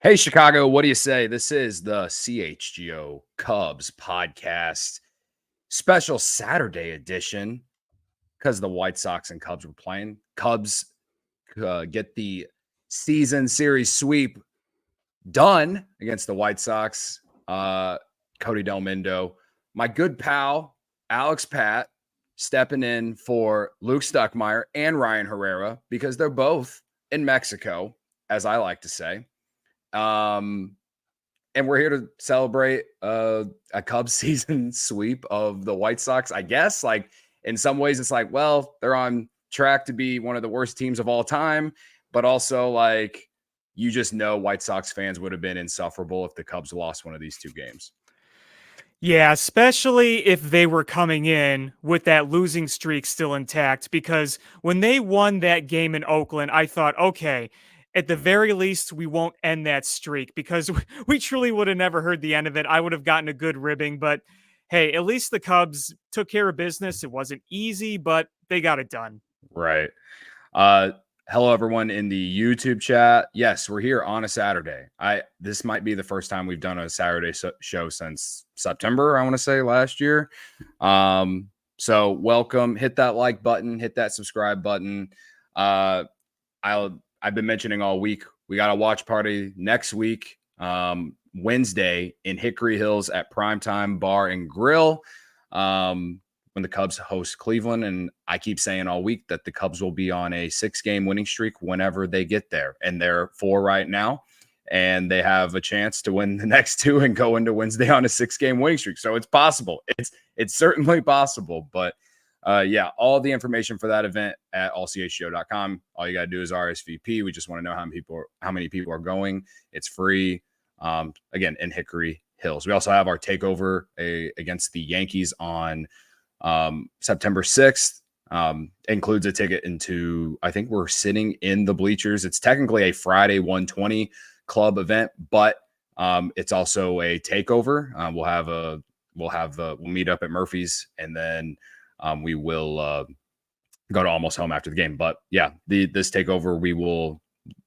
Hey, Chicago, what do you say? This is the CHGO Cubs podcast, special Saturday edition because the White Sox and Cubs were playing. Cubs get the season series sweep done against the White Sox. Cody Delmendo, my good pal, Alex Patt, stepping in for Luke Stuckmeyer and Ryan Herrera because they're both in Mexico, as I like to say. And we're here to celebrate a Cubs season sweep of the White Sox. I guess, like, in some ways, it's like, well, they're on track to be one of the worst teams of all time, but also, like, you just know White Sox fans would have been insufferable if the Cubs lost one of these two games. Yeah, especially if they were coming in with that losing streak still intact, because when they won that game in Oakland, I thought, okay, at the very least, we won't end that streak, because we truly would have never heard the end of it. I would have gotten a good ribbing, but hey, at least the Cubs took care of business. It wasn't easy, but they got it done. Right. Hello, everyone in the YouTube chat. Yes, we're here on a Saturday. This might be the first time we've done a Saturday show since September, I want to say, last year. So welcome. Hit that like button. Hit that subscribe button. I've been mentioning all week, we got a watch party next week, Wednesday in Hickory Hills at Primetime Bar and Grill. When the Cubs host Cleveland. And I keep saying all week that the Cubs will be on a 6-game winning streak whenever they get there. And they're 4 right now. And they have a chance to win the next 2 and go into Wednesday on a 6-game winning streak. So it's possible. It's certainly possible. But yeah, all the information for that event at allchgo.com. All you got to do is RSVP. We just want to know how many people are going. It's free. Again, in Hickory Hills. We also have our takeover against the Yankees on September 6th. Includes a ticket into, I think we're sitting in the bleachers. It's technically a Friday 120 club event, but it's also a takeover. We'll meet up at Murphy's, and then we will go to Almost Home after the game. But yeah, this takeover,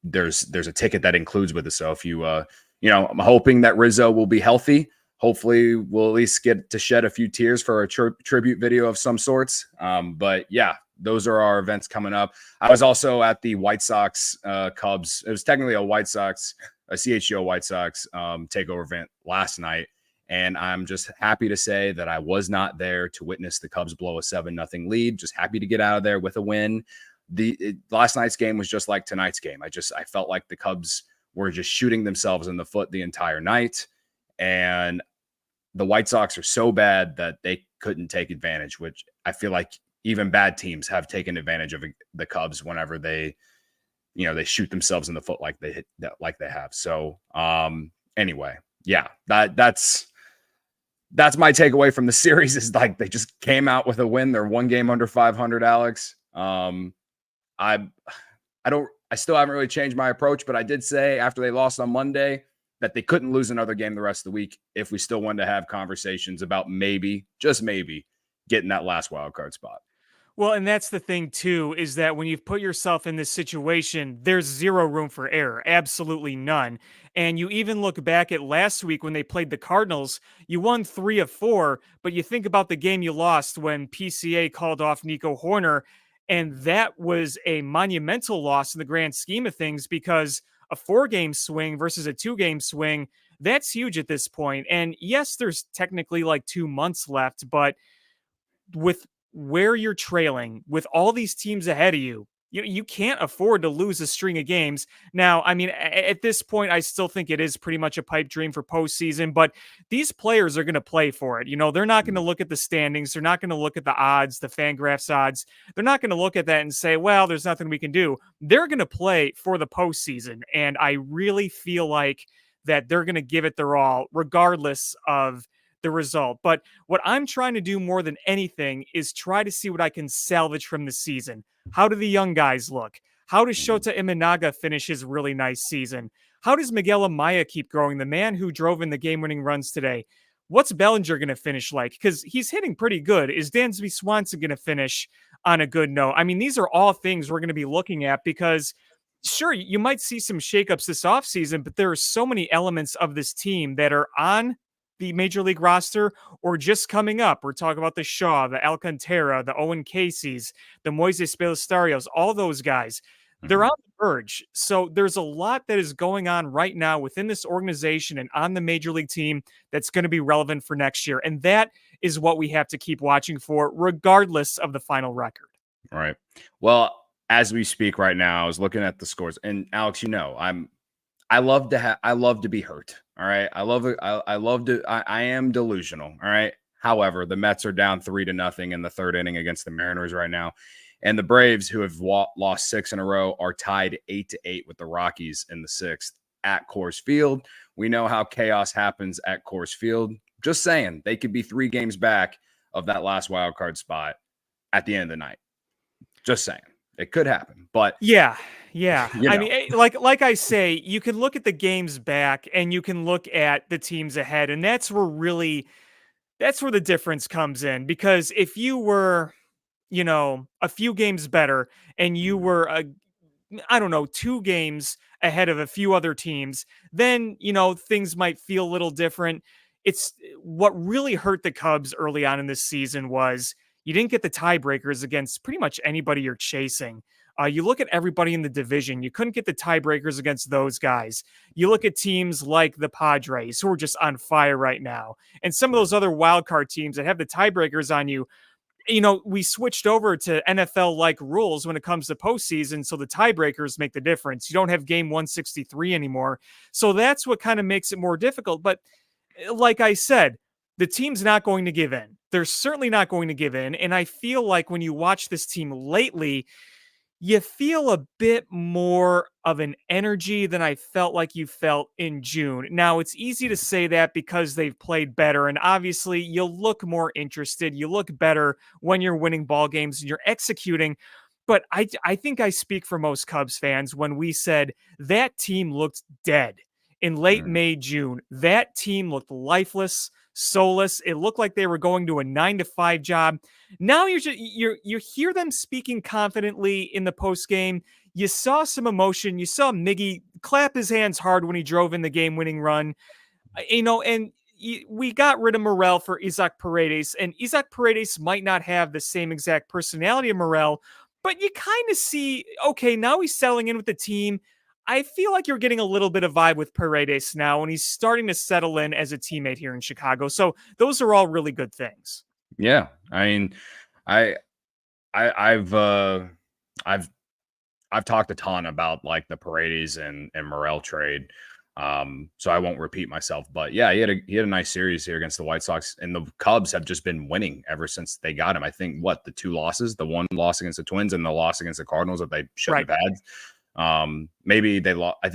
there's a ticket that includes with it. So if you I'm hoping that Rizzo will be healthy. Hopefully we'll at least get to shed a few tears for a tribute video of some sorts. But yeah, those are our events coming up. I was also at the White Sox Cubs. It was technically a CHGO White Sox takeover event last night. And I'm just happy to say that I was not there to witness the Cubs blow a 7-0 lead. Just happy to get out of there with a win. Last night's game was just like tonight's game. I felt like the Cubs were just shooting themselves in the foot the entire night. And the White Sox are so bad that they couldn't take advantage, which I feel like even bad teams have taken advantage of the Cubs whenever they shoot themselves in the foot like they have. So anyway, yeah, that's my takeaway from the series is like they just came out with a win. They're 1 game under 500, Alex. I still haven't really changed my approach, but I did say after they lost on Monday that they couldn't lose another game the rest of the week if we still wanted to have conversations about maybe, just maybe, getting that last wild card spot. Well, and that's the thing, too, is that when you've put yourself in this situation, there's zero room for error, absolutely none. And you even look back at last week when they played the Cardinals, you won 3 of 4, but you think about the game you lost when PCA called off Nico Horner, and that was a monumental loss in the grand scheme of things because a 4-game swing versus a 2-game swing, that's huge at this point. And yes, there's technically like 2 months left, but with where you're trailing, with all these teams ahead of you, you can't afford to lose a string of games. Now, I mean, at this point, I still think it is pretty much a pipe dream for postseason, but these players are going to play for it. They're not going to look at the standings. They're not going to look at the odds, the Fangraphs odds. They're not going to look at that and say, well, there's nothing we can do. They're going to play for the postseason. And I really feel like that they're going to give it their all, regardless of the result. But what I'm trying to do more than anything is try to see what I can salvage from the season. How do the young guys look? How does Shota Imanaga finish his really nice season? How does Miguel Amaya keep growing? The man who drove in the game-winning runs today. What's Bellinger going to finish like? Because he's hitting pretty good. Is Dansby Swanson going to finish on a good note? I mean, these are all things we're going to be looking at because sure, you might see some shakeups this offseason, but there are so many elements of this team that are on the major league roster or just coming up. We're talking about the Shaw, the Alcantara, the Owen Caseys, the Moises Pelistarios, all those guys. They're Mhm. on the verge. So there's a lot that is going on right now within this organization and on the major league team that's going to be relevant for next year. And that is what we have to keep watching for, regardless of the final record. Right. Well, as we speak right now, I was looking at the scores, and Alex, I love to be hurt. All right. I love to, I am delusional. All right. However, the Mets are down 3-0 in the third inning against the Mariners right now. And the Braves, who have lost 6 in a row, are tied 8-8 with the Rockies in the sixth at Coors Field. We know how chaos happens at Coors Field. Just saying, they could be 3 games back of that last wild card spot at the end of the night. Just saying, it could happen. But yeah. I know. mean, like I say, you can look at the games back and you can look at the teams ahead, and that's where the difference comes in. Because if you were, a few games better and you were I don't know, 2 games ahead of a few other teams, then, things might feel a little different. It's what really hurt the Cubs early on in this season was you didn't get the tiebreakers against pretty much anybody you're chasing. You look at everybody in the division, you couldn't get the tiebreakers against those guys. You look at teams like the Padres, who are just on fire right now, and some of those other wild card teams that have the tiebreakers on you. We switched over to NFL-like rules when it comes to postseason, so the tiebreakers make the difference. You don't have game 163 anymore. So that's what kind of makes it more difficult. But like I said, the team's not going to give in. They're certainly not going to give in. And I feel like when you watch this team lately, you feel a bit more of an energy than I felt like you felt in June. Now, it's easy to say that because they've played better, and obviously you look more interested. You look better when you're winning ball games and you're executing. But I think I speak for most Cubs fans when we said that team looked dead in late Mhm. May, June. That team looked lifeless, soulless. It looked like they were going to a 9-to-5 job. Now you hear them speaking confidently in the post game. You saw some emotion. You saw Miggy clap his hands hard when he drove in the game-winning run. And we got rid of Morel for Isaac Paredes, and Isaac Paredes might not have the same exact personality of Morel, but you kind of see, okay, now he's settling in with the team. I feel like you're getting a little bit of vibe with Paredes now, and he's starting to settle in as a teammate here in Chicago. So those are all really good things. Yeah. I mean, I, I've I've talked a ton about like the Paredes and Morel trade. So I won't repeat myself, but yeah, he had a nice series here against the White Sox, and the Cubs have just been winning ever since they got him. I think the 2 losses, the 1 loss against the Twins and the loss against the Cardinals that they shouldn't have had. Maybe they lost. I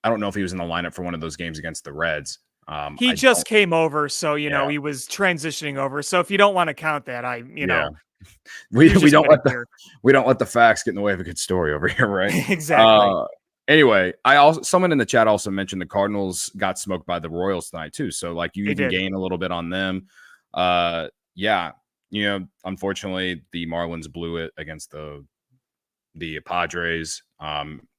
don't know if he was in the lineup for one of those games against the Reds. He I just don't. came over, so Yeah, he was transitioning over. So if you don't want to count that, yeah. you're We just don't getting let the here. we don't let the facts get in the way of a good story over here, right? Exactly. Anyway, someone in the chat also mentioned the Cardinals got smoked by the Royals tonight too. So like you They even did. gain a little bit on them. Yeah, unfortunately the Marlins blew it against the Padres.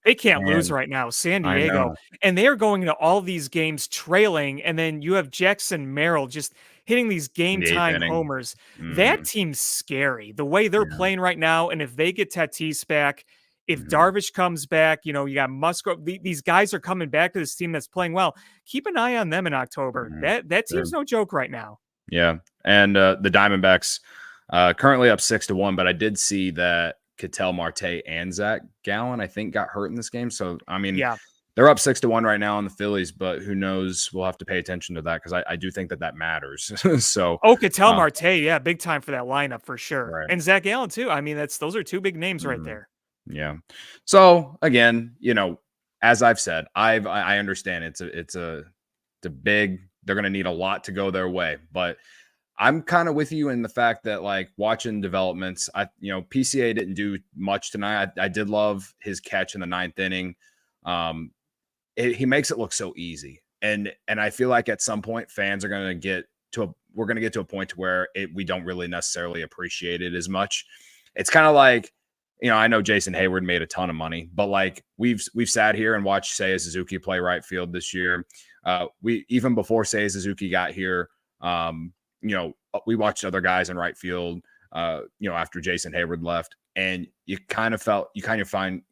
They can't lose And right now, San I Diego. know And they are going into all these games trailing, and then you have Jackson Merrill just hitting these in the eighth game-tying inning. homers. That Mhm. team's scary. The way they're Yeah. playing right now, and if they get Tatis back, if Mhm. Darvish comes back, you got Musgrove. These guys are coming back to this team that's playing well. Keep an eye on them in October. Mhm. That Sure. team's no joke right now. Yeah. And the Diamondbacks currently up 6-1, but I did see that Ketel Marte and Zach Gallen, I think, got hurt in this game. So, I mean, Yeah. they're up 6-1 right now on the Phillies, but who knows? We'll have to pay attention to that because I do think that matters. So, Oh, Ketel uh, Marte, yeah, big time for that lineup for sure. right. And Zach Allen too. I mean, those are 2 big names right Mhm. there. Yeah. So again, as I've said, I understand it's a big. They're going to need a lot to go their way, but I'm kind of with you in the fact that like watching developments, PCA didn't do much tonight. I did love his catch in the 9th inning. Um, he makes it look so easy, and I feel like at some point fans are going to we're going to get to a point to where we don't really necessarily appreciate it as much. It's kind of like I know Jason Hayward made a ton of money, but like we've sat here and watched Seiya Suzuki play right field this year. We even before Seiya Suzuki got here, we watched other guys in right field. After Jason Hayward left, and you kind of found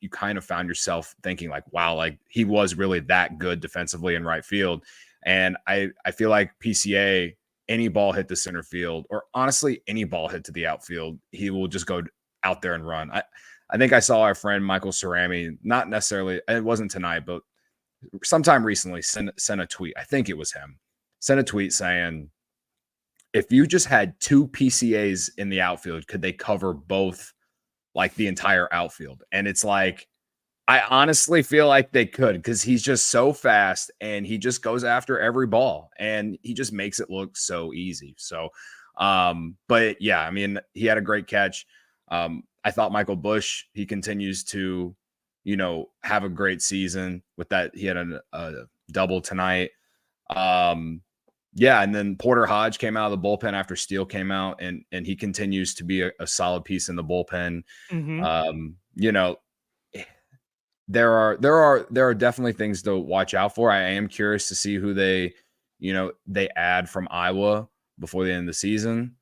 yourself thinking like, wow, like he was really that good defensively in right field. And I feel like PCA, any ball hit the center field, or honestly any ball hit to the outfield, he will just go out there and run. I think I saw our friend Michael Cerami, not necessarily, it wasn't tonight, but sometime recently sent a tweet. I think it was him. Sent a tweet saying, if you just had 2 PCAs in the outfield, could they cover both, like the entire outfield? And it's like, I honestly feel like they could, because he's just so fast and he just goes after every ball and he just makes it look so easy. So, but yeah, I mean, he had a great catch. I thought Michael Busch, he continues to, have a great season with that. He had a double tonight. Yeah, and then Porter Hodge came out of the bullpen after Steele came out, and he continues to be a solid piece in the bullpen. There are definitely things to watch out for. I am curious to see who they add from Iowa before the end of the season.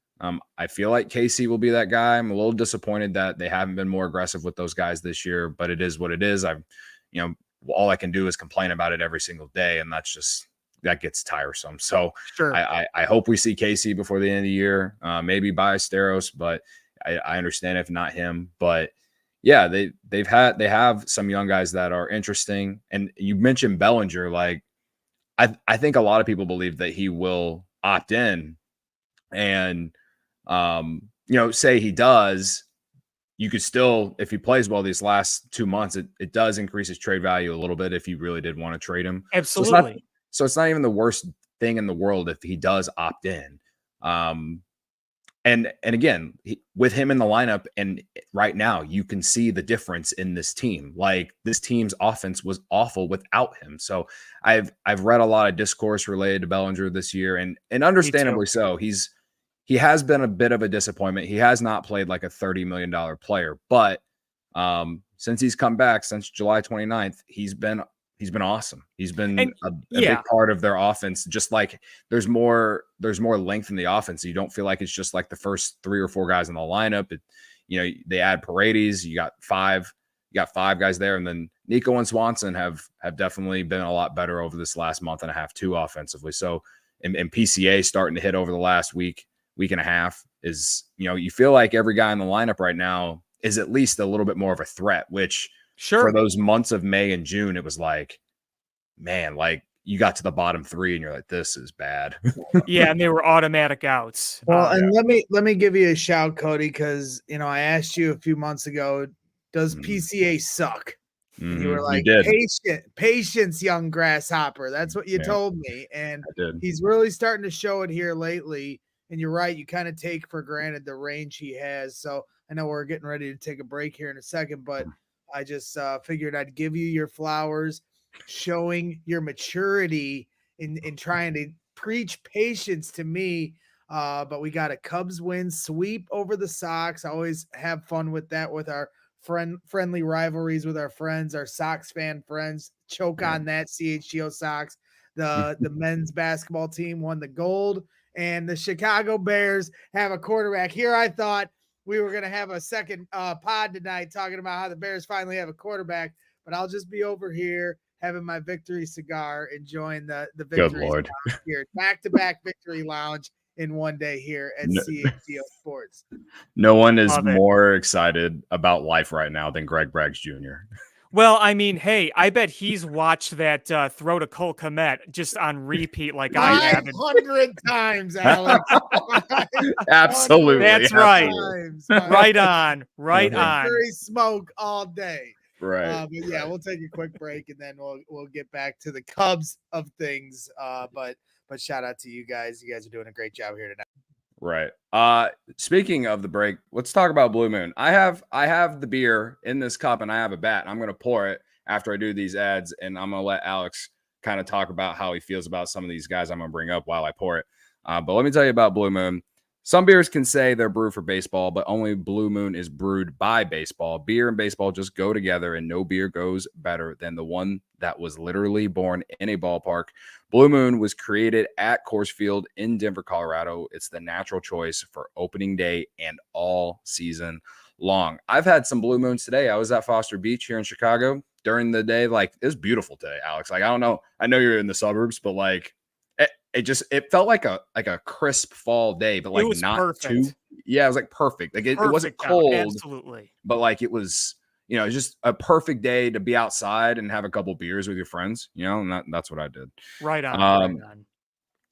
I feel like Casey will be that guy. I'm a little disappointed that they haven't been more aggressive with those guys this year, but it is what it is. All I can do is complain about it every single day, and that gets tiresome. So sure. I hope we see Casey before the end of the year, maybe Ballesteros, but I understand if not him. But yeah, they have some young guys that are interesting. And you mentioned Bellinger. Like I think a lot of people believe that he will opt in, and say he does, you could still, if he plays well these last 2 months, it does increase his trade value a little bit if you really did want to trade him. Absolutely. So it's not even the worst thing in the world if he does opt in. And again, with him in the lineup, and right now you can see the difference in this team. Like this team's offense was awful without him. So I've read a lot of discourse related to Bellinger this year, and understandably so. He has been a bit of a disappointment. He has not played like a $30 million player, but since he's come back since July 29th, he's been awesome. He's been a big part of their offense. Just like there's more length in the offense. So you don't feel like it's just like the first 3 or 4 guys in the lineup. They add Paredes. You got 5 guys there. And then Nico and Swanson have definitely been a lot better over this last month and a half too offensively. So, and PCA starting to hit over the last week and a half is, you feel like every guy in the lineup right now is at least a little bit more of a threat, which for those months of May and June, it was like, man, like you got to the bottom 3 and you're like, this is bad. Yeah. And they were automatic outs. Well, and let me give you a shout, Cody, because, I asked you a few months ago, does PCA suck? You were like, patience, young grasshopper. That's what you told me. And he's really starting to show it here lately. And you're right. You kind of take for granted the range he has. So I know we're getting ready to take a break here in a second, but I just figured I'd give you your flowers, showing your maturity in trying to preach patience to me. But we got a Cubs win, sweep over the Sox. I always have fun with that, with our friendly rivalries with our friends, our Sox fan friends. Choke on that, CHGO Sox. The men's basketball team won the gold, and the Chicago Bears have a quarterback. Here I thought we were going to have a second pod tonight talking about how the Bears finally have a quarterback, but I'll just be over here having my victory cigar, enjoying the victory. Good Lord. Here, back-to-back victory lounge in one day here at CHGO Sports. No one is more excited about life right now than Greg Braggs Jr. Well, I mean, hey, I bet he's watched that throw to Cole Kmet just on repeat like I have. 500 times, Alex. Absolutely. That's right. Right on. Very smoke all day. Right. But yeah, we'll take a quick break and then we'll get back to the Cubs of things. But shout out to you guys. You guys are doing a great job here tonight. Right. Speaking of the break, let's talk about Blue Moon. I have the beer in this cup and I have a bat. I'm going to pour it after I do these ads, and I'm going to let Alex kind of talk about how he feels about some of these guys I'm going to bring up while I pour it. But let me tell you about Blue Moon. Some beers can say they're brewed for baseball, but only Blue Moon is brewed by baseball. Beer and baseball just go together, and no beer goes better than the one that was literally born in a ballpark. Blue Moon was created at Coors Field in Denver, Colorado. It's the natural choice for opening day and all season long. I've had some Blue Moons today. I was at Foster Beach here in Chicago during the day. Like, it was beautiful today, Alex. Like, I don't know. I know you're in the suburbs, but like, it felt like a crisp fall day, but like not perfect. too. Yeah, it was like perfect. Like it wasn't cold, absolutely. But like it was, just a perfect day to be outside and have a couple beers with your friends. And that's what I did. Right on. Right on.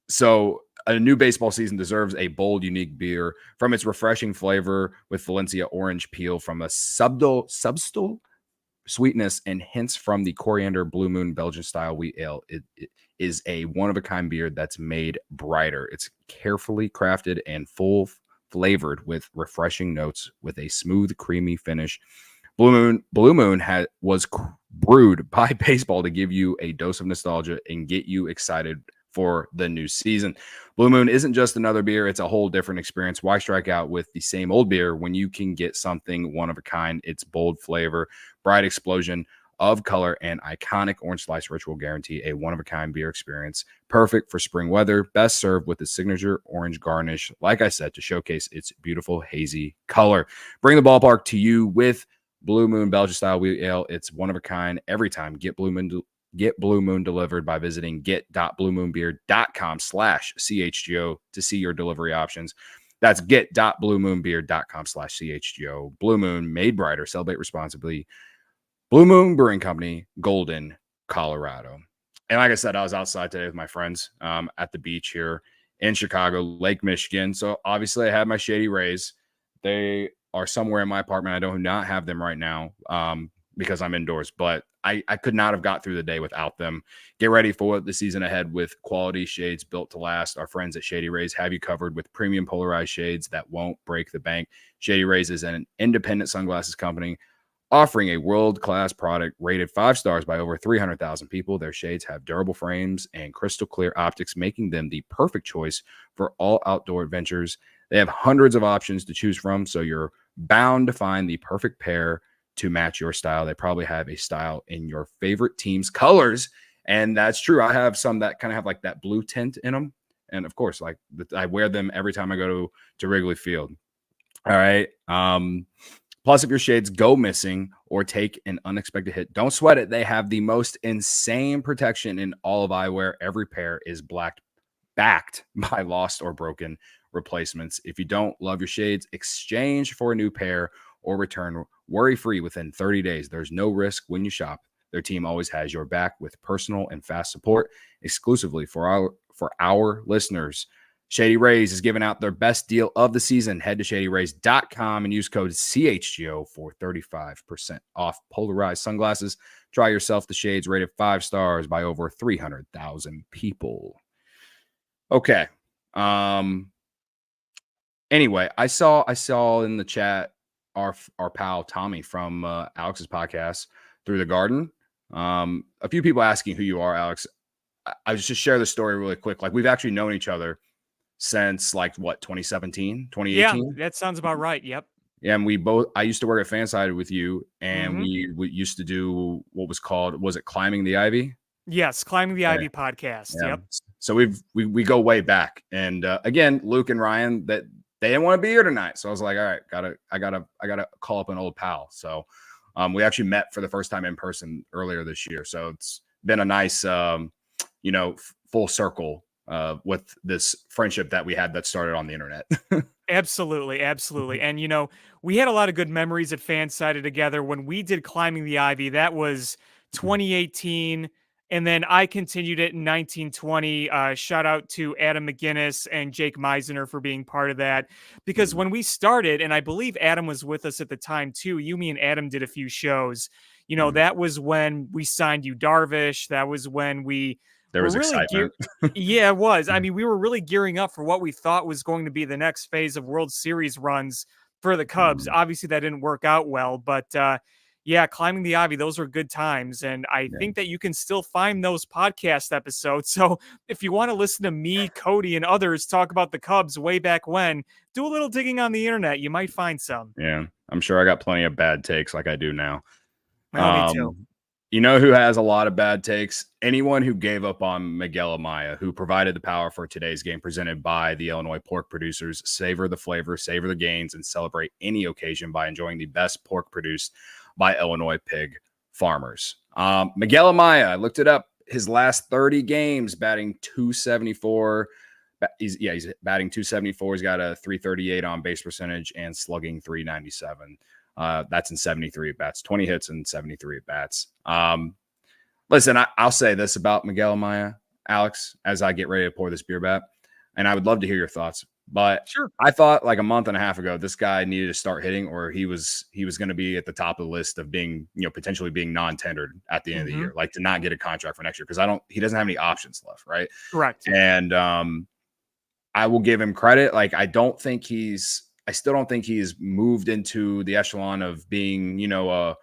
So a new baseball season deserves a bold, unique beer from its refreshing flavor with Valencia orange peel, from a subtle sweetness and hints from the coriander Blue Moon Belgian style wheat ale. It is a one-of-a-kind beer that's made brighter. It's carefully crafted and full flavored with refreshing notes with a smooth, creamy finish. Blue Moon was brewed by baseball to give you a dose of nostalgia and get you excited for the new season. Blue Moon isn't just another beer. It's a whole different experience. Why strike out with the same old beer when you can get something one of a kind? It's bold flavor, bright explosion of color, and iconic orange slice ritual guarantee a one-of-a-kind beer experience. Perfect for spring weather. Best served with a signature orange garnish, like I said, to showcase its beautiful hazy color. Bring the ballpark to you with Blue Moon Belgian style wheat ale. It's one of a kind every time. Get Blue Moon delivered by visiting get.bluemoonbeer.com/CHGO to see your delivery options. That's get.bluemoonbeer.com/CHGO. Blue Moon, made brighter. Celebrate responsibly. Blue Moon Brewing Company, Golden, Colorado. And like I said, I was outside today with my friends at the beach here in Chicago, Lake Michigan. So obviously I had my Shady Rays. They are somewhere in my apartment. I do not have them right now because I'm indoors, but I could not have got through the day without them. Get ready for the season ahead with quality shades built to last. Our friends at Shady Rays have you covered with premium polarized shades that won't break the bank. Shady Rays is an independent sunglasses company offering a world-class product rated 5 stars by over 300,000 people. Their shades have durable frames and crystal clear optics, making them the perfect choice for all outdoor adventures. They have hundreds of options to choose from, so you're bound to find the perfect pair to match your style. They probably have a style in your favorite team's colors, and that's true. I have some that kind of have like that blue tint in them, and of course, like I wear them every time I go to Wrigley Field. All right. Plus, if your shades go missing or take an unexpected hit, don't sweat it. They have the most insane protection in all of eyewear. Every pair is backed by lost or broken replacements. If you don't love your shades, exchange for a new pair or return worry-free within 30 days. There's no risk when you shop. Their team always has your back with personal and fast support exclusively for our listeners. Shady Rays is giving out their best deal of the season. Head to shadyrays.com and use code CHGO for 35% off polarized sunglasses. Try yourself the shades rated 5 stars by over 300,000 people. Okay. Anyway, I saw in the chat our pal Tommy from Alex's podcast, Through the Garden. A few people asking who you are, Alex. I just share the story really quick. Like, we've actually known each other since 2017, 2018. Yeah, that sounds about right. Yep. Yeah, and I used to work at Fansided with you, and we used to do what was it Climbing the Ivy? Yes, Climbing the Ivy podcast. Yeah. Yep. So we go way back. And again, Luke and Ryan, that they didn't want to be here tonight. So I was like, all right, I gotta call up an old pal. So we actually met for the first time in person earlier this year. So it's been a nice full circle with this friendship that we had that started on the internet. Absolutely. And, we had a lot of good memories at Fansided together when we did Climbing the Ivy. That was 2018. And then I continued it in 1920. Shout out to Adam McGinnis and Jake Meisner for being part of that. Because when we started, and I believe Adam was with us at the time too, me and Adam did a few shows. That was when we signed you Darvish. That was when there was really excitement. Yeah, it was. I mean, we were really gearing up for what we thought was going to be the next phase of World Series runs for the Cubs. Obviously, that didn't work out well, but Yeah, Climbing the Ivy, those were good times. And I think that you can still find those podcast episodes. So if you want to listen to me, Cody, and others talk about the Cubs way back when, do a little digging on the internet. You might find some. Yeah, I'm sure I got plenty of bad takes like I do now. Well, me too. You know who has a lot of bad takes? Anyone who gave up on Miguel Amaya, who provided the power for today's game presented by the Illinois pork producers. Savor the flavor, savor the gains, and celebrate any occasion by enjoying the best pork produced by Illinois pig farmers. Miguel Amaya, I looked it up. His last 30 games, batting .274. He's batting .274. He's got a .338 on base percentage and slugging .397. That's in 73 at bats, 20 hits and 73 at bats. Listen, I'll say this about Miguel Amaya, Alex, as I get ready to pour this beer bat, and I would love to hear your thoughts. But sure, I thought like a month and a half ago, this guy needed to start hitting, or he was going to be at the top of the list of being, potentially being non-tendered at the end of the year, like to not get a contract for next year because he doesn't have any options left, right? Correct. And I will give him credit. Like I still don't think he's moved into the echelon of being, a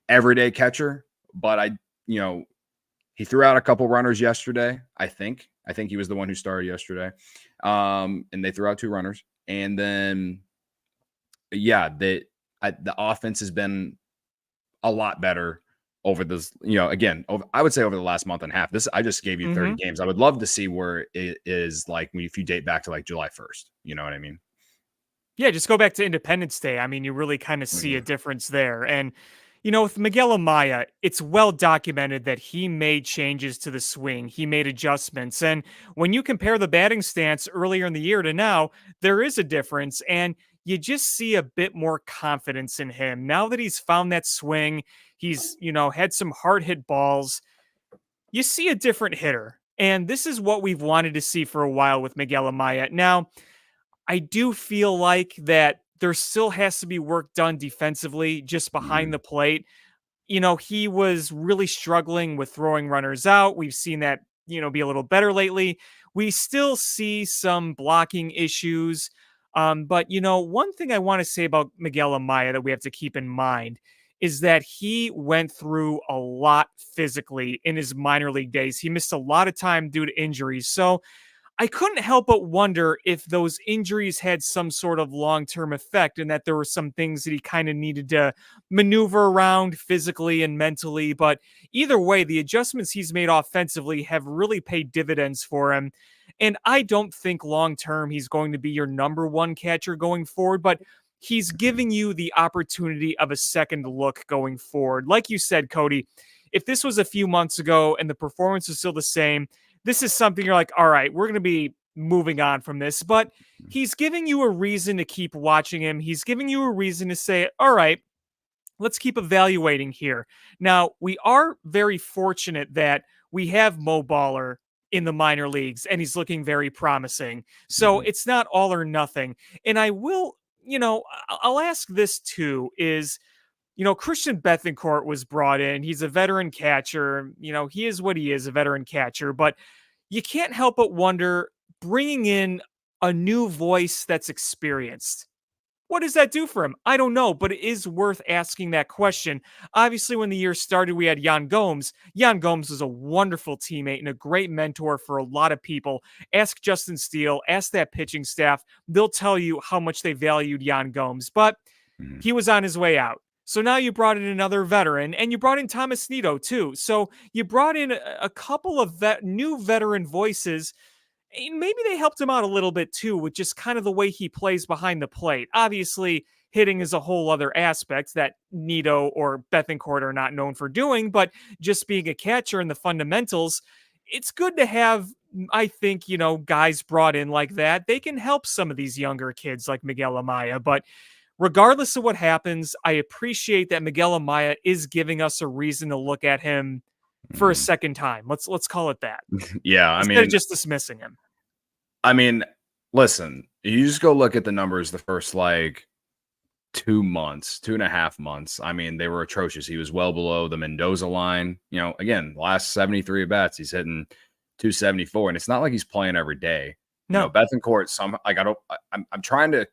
everyday catcher, but he threw out a couple runners yesterday. I think he was the one who started yesterday. And they threw out 2 runners. And then, the offense has been a lot better over this, I would say over the last month and a half. I just gave you 30 games. I would love to see where it is like if you date back to like July 1st. You know what I mean? Yeah, just go back to Independence Day. I mean, you really kind of see a difference there. And, with Miguel Amaya, it's well documented that he made changes to the swing. He made adjustments. And when you compare the batting stance earlier in the year to now, there is a difference. And you just see a bit more confidence in him. Now that he's found that swing, he's, had some hard hit balls. You see a different hitter. And this is what we've wanted to see for a while with Miguel Amaya. Now, I do feel like that there still has to be work done defensively just behind the plate. He was really struggling with throwing runners out. We've seen that, be a little better lately. We still see some blocking issues. But, one thing I want to say about Miguel Amaya that we have to keep in mind is that he went through a lot physically in his minor league days. He missed a lot of time due to injuries. So I couldn't help but wonder if those injuries had some sort of long-term effect and that there were some things that he kind of needed to maneuver around physically and mentally. But either way, the adjustments he's made offensively have really paid dividends for him. And I don't think long-term he's going to be your number one catcher going forward, but he's giving you the opportunity of a second look going forward. Like you said, Cody, if this was a few months ago and the performance is still the same, this is something you're like, all right, we're going to be moving on from this. But he's giving you a reason to keep watching him. He's giving you a reason to say, all right, let's keep evaluating here. Now, we are very fortunate that we have Mo Baller in the minor leagues, and he's looking very promising. So it's not all or nothing. And I will, I'll ask this too is, Christian Bethancourt was brought in. He's a veteran catcher. He is what he is, a veteran catcher. But you can't help but wonder, bringing in a new voice that's experienced, what does that do for him? I don't know, but it is worth asking that question. Obviously, when the year started, we had Yan Gomes. Yan Gomes is a wonderful teammate and a great mentor for a lot of people. Ask Justin Steele, ask that pitching staff. They'll tell you how much they valued Yan Gomes, but he was on his way out. So now you brought in another veteran, and you brought in Thomas Nido too. So you brought in a couple of new veteran voices. Maybe they helped him out a little bit too with just kind of the way he plays behind the plate. Obviously, hitting is a whole other aspect that Nido or Bethancourt are not known for doing, but just being a catcher and the fundamentals, it's good to have, I think, guys brought in like that. They can help some of these younger kids like Miguel Amaya, but regardless of what happens, I appreciate that Miguel Amaya is giving us a reason to look at him for a second time. Let's call it that. Yeah, instead of just dismissing him. I mean, listen, you just go look at the numbers the first 2.5 months. I mean, they were atrocious. He was well below the Mendoza line. Again, last 73 at bats, he's hitting 274, and it's not like he's playing every day. No, Bethancourt. I'm trying to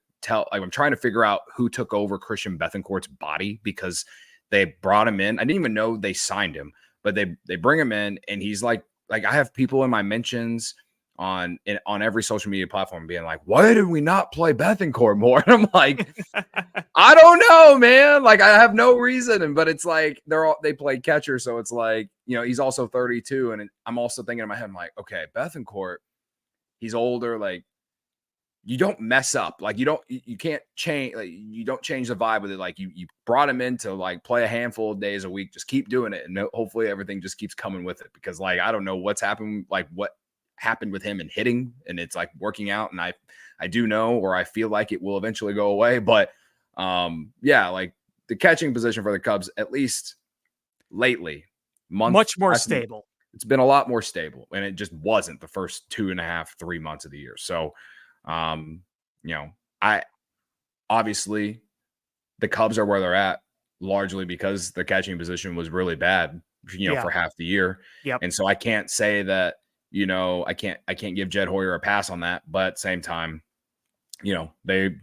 figure out who took over Christian Bethancourt's body, because they brought him in. I didn't even know they signed him, but they bring him in, and he's like I have people in my mentions on every social media platform being like, why did we not play Bethancourt more? And I'm like, I don't know, man. Like, I have no reason. But it's like they play catcher, so it's like, he's also 32, and I'm also thinking in my head, I'm like, okay, Bethancourt, he's older. Like, you don't mess up. Like, you can't change. Like, you don't change the vibe with it. Like, you brought him in to like play a handful of days a week. Just keep doing it, and hopefully everything just keeps coming with it. Because like, I don't know what's happened. Like, what happened with him in hitting, and it's like working out. And I do know, or I feel like it will eventually go away. But yeah, like the catching position for the Cubs, at least lately, much more stable. It's been a lot more stable, and it just wasn't the first 2.5-3 months of the year. So, I obviously the Cubs are where they're at largely because the catching position was really bad, for half the year. Yep. And so I can't say that, I can't give Jed Hoyer a pass on that, but at the same time, they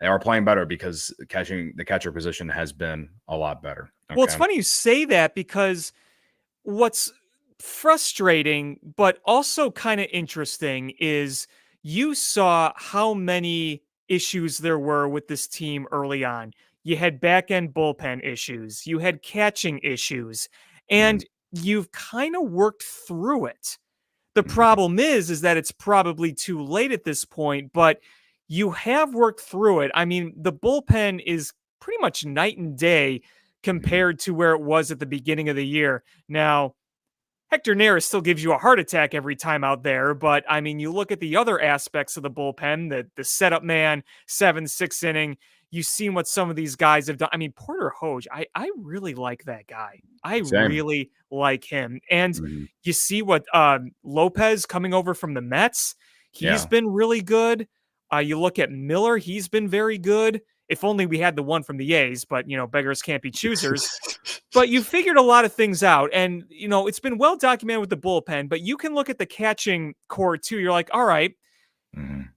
are playing better because the catcher position has been a lot better. Okay? Well, it's funny you say that, because what's frustrating, but also kind of interesting, is you saw how many issues there were with this team early on. You had back end bullpen issues, you had catching issues, and you've kind of worked through it. The problem is that it's probably too late at this point, but you have worked through it. I mean, the bullpen is pretty much night and day compared to where it was at the beginning of the year. Now, Hector Neris still gives you a heart attack every time out there, but I mean, you look at the other aspects of the bullpen, the setup man, 7-6 inning. You've seen what some of these guys have done. I mean, Porter Hoge, I really like that guy. Really like him. And you see what Lopez coming over from the Mets, he's been really good. You look at Miller, he's been very good. If only we had the one from the A's, but, beggars can't be choosers. But you figured a lot of things out. And, it's been well documented with the bullpen, but you can look at the catching core too. You're like, all right,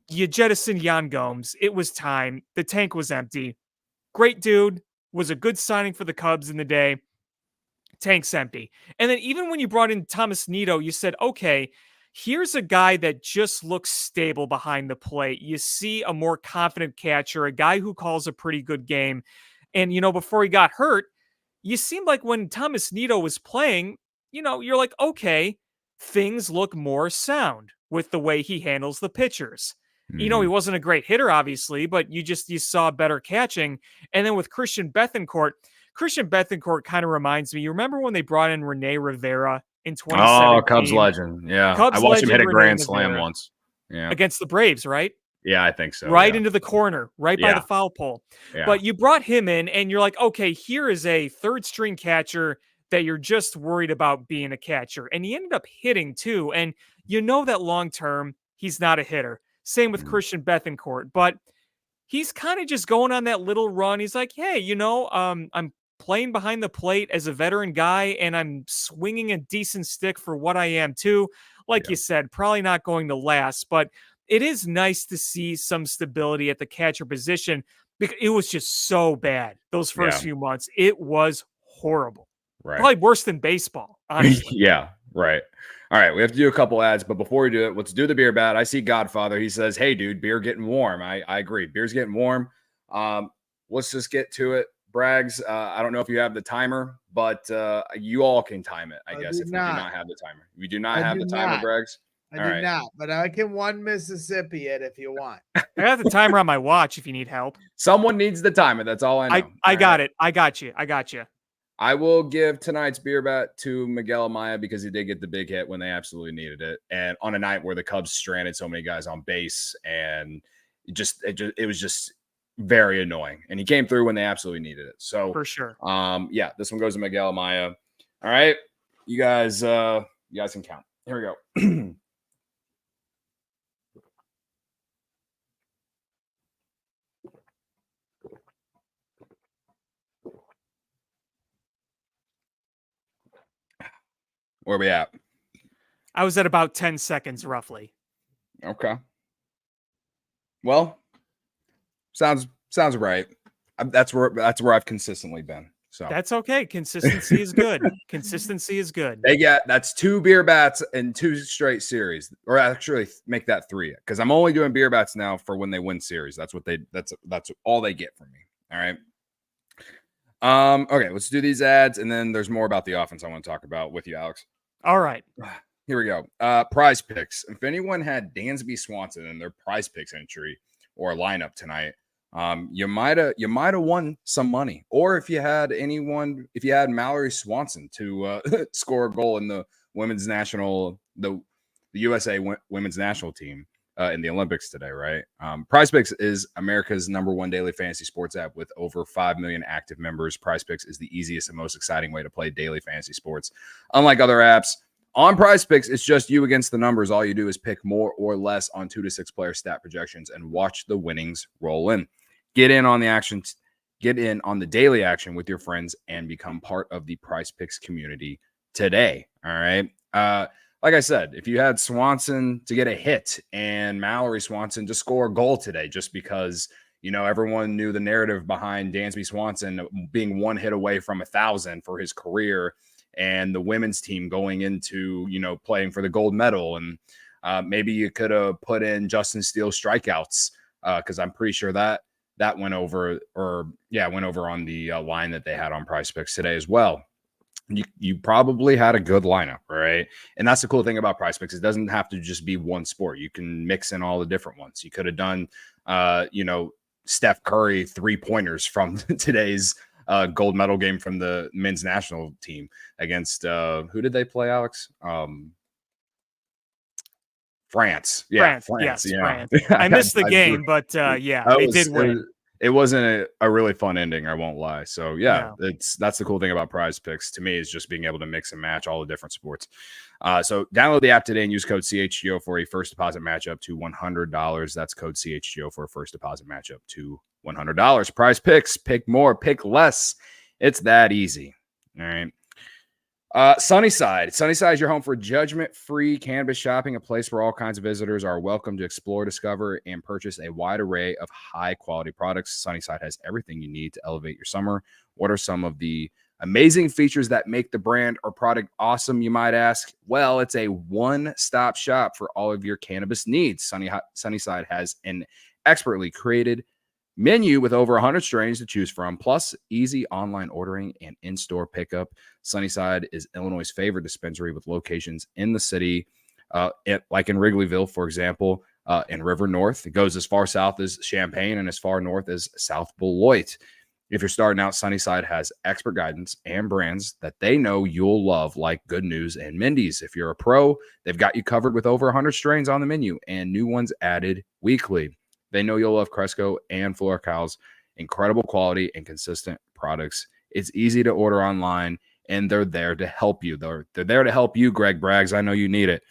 you jettisoned Yan Gomes. It was time. The tank was empty. Great dude. Was a good signing for the Cubs in the day. Tank's empty. And then even when you brought in Thomas Nido, you said, okay, here's a guy that just looks stable behind the plate. You see a more confident catcher, a guy who calls a pretty good game. And, before he got hurt, you seemed like when Thomas Nido was playing, you're like, okay, things look more sound with the way he handles the pitchers. He wasn't a great hitter, obviously, but you saw better catching. And then with Christian Bethancourt kind of reminds me, you remember when they brought in Rene Rivera in 2017? Oh, Cubs legend. Yeah. I watched him hit a grand slam once. Yeah. Against the Braves, right? Yeah, I think so. Right into the corner, right by the foul pole. Yeah. But you brought him in and you're like, okay, here is a third string catcher that you're just worried about being a catcher. And he ended up hitting too. And that long term, he's not a hitter. Same with Christian Bethancourt, but he's kind of just going on that little run. He's like, hey, I'm playing behind the plate as a veteran guy, and I'm swinging a decent stick for what I am too. Like you said, probably not going to last, but it is nice to see some stability at the catcher position, because it was just so bad those first few months. It was horrible. Right. Probably worse than baseball, honestly. Yeah, right. All right, we have to do a couple ads, but before we do it, let's do the beer bat. I see Godfather. He says, hey, dude, beer getting warm. I agree. Beer's getting warm. Let's just get to it. Braggs, I don't know if you have the timer, but you all can time it, I guess, if we do not have the timer. We do not have the timer, Braggs? I do not, but I can one Mississippi it if you want. I got the timer on my watch if you need help. Someone needs the timer. That's all I know. I got it. I got you. I will give tonight's beer bat to Miguel Amaya because he did get the big hit when they absolutely needed it. And on a night where the Cubs stranded so many guys on base, and it was just very annoying. And he came through when they absolutely needed it. So for sure. Yeah, this one goes to Miguel Amaya. All right. You guys can count. Here we go. Where are we at? I was at about 10 seconds, roughly. Okay. Well, sounds right. That's where I've consistently been. So that's okay. Consistency is good. Consistency is good. That's 2 beer bats in 2 straight series, or actually make that 3, because I'm only doing beer bats now for when they win series. That's all they get from me. All right. Okay, let's do these ads, and then there's more about the offense I want to talk about with you, Alex. All right. Here we go. Prize picks. If anyone had Dansby Swanson in their prize picks entry or lineup tonight, you might have won some money. Or if you had Mallory Swanson to score a goal in the USA women's national team in the Olympics today, right? Prize Picks is America's #1 daily fantasy sports app with over 5 million active members. Prize Picks is the easiest and most exciting way to play daily fantasy sports. Unlike other apps, on Prize Picks, it's just you against the numbers. All you do is pick more or less on 2 to 6 player stat projections and watch the winnings roll in. Get in on the action. Get in on the daily action with your friends and become part of the Prize Picks community today. All right. Like I said, if you had Swanson to get a hit and Mallory Swanson to score a goal today, just because, everyone knew the narrative behind Dansby Swanson being 1 hit away from 1,000 for his career, and the women's team going into, playing for the gold medal. And maybe you could have put in Justin Steele strikeouts, because I'm pretty sure that went over, went over on the line that they had on Prize Picks today as well. You probably had a good lineup, right? And that's the cool thing about Prize Picks. It doesn't have to just be one sport. You can mix in all the different ones. You could have done, Steph Curry 3-pointers from today's gold medal game from the men's national team against who did they play, Alex? France. Yeah, France. Yes, yeah. France. I missed the game, but they did win. It wasn't a really fun ending, I won't lie. So yeah, No. that's the cool thing about Prize Picks to me, is just being able to mix and match all the different sports. So download the app today and use code CHGO for a first deposit match up to $100. That's code CHGO for a first deposit match up to $100. Prize Picks, pick more, pick less. It's that easy. All right. Sunnyside. Sunnyside is your home for judgment-free cannabis shopping, a place where all kinds of visitors are welcome to explore, discover, and purchase a wide array of high-quality products. Sunnyside has everything you need to elevate your summer. What are some of the amazing features that make the brand or product awesome, you might ask? Well, it's a one-stop shop for all of your cannabis needs. Sunnyside has an expertly created menu with over 100 strains to choose from, plus easy online ordering and in-store pickup. Sunnyside is Illinois' favorite dispensary with locations in the city, like in Wrigleyville, for example, in River North. It goes as far south as Champaign and as far north as South Beloit. If you're starting out, Sunnyside has expert guidance and brands that they know you'll love, like Good News and Mindy's. If you're a pro, they've got you covered with over 100 strains on the menu and new ones added weekly. They know you'll love Cresco and FloraCal's incredible quality and consistent products. It's easy to order online, and they're there to help you. They're there to help you, Greg Braggs. I know you need it.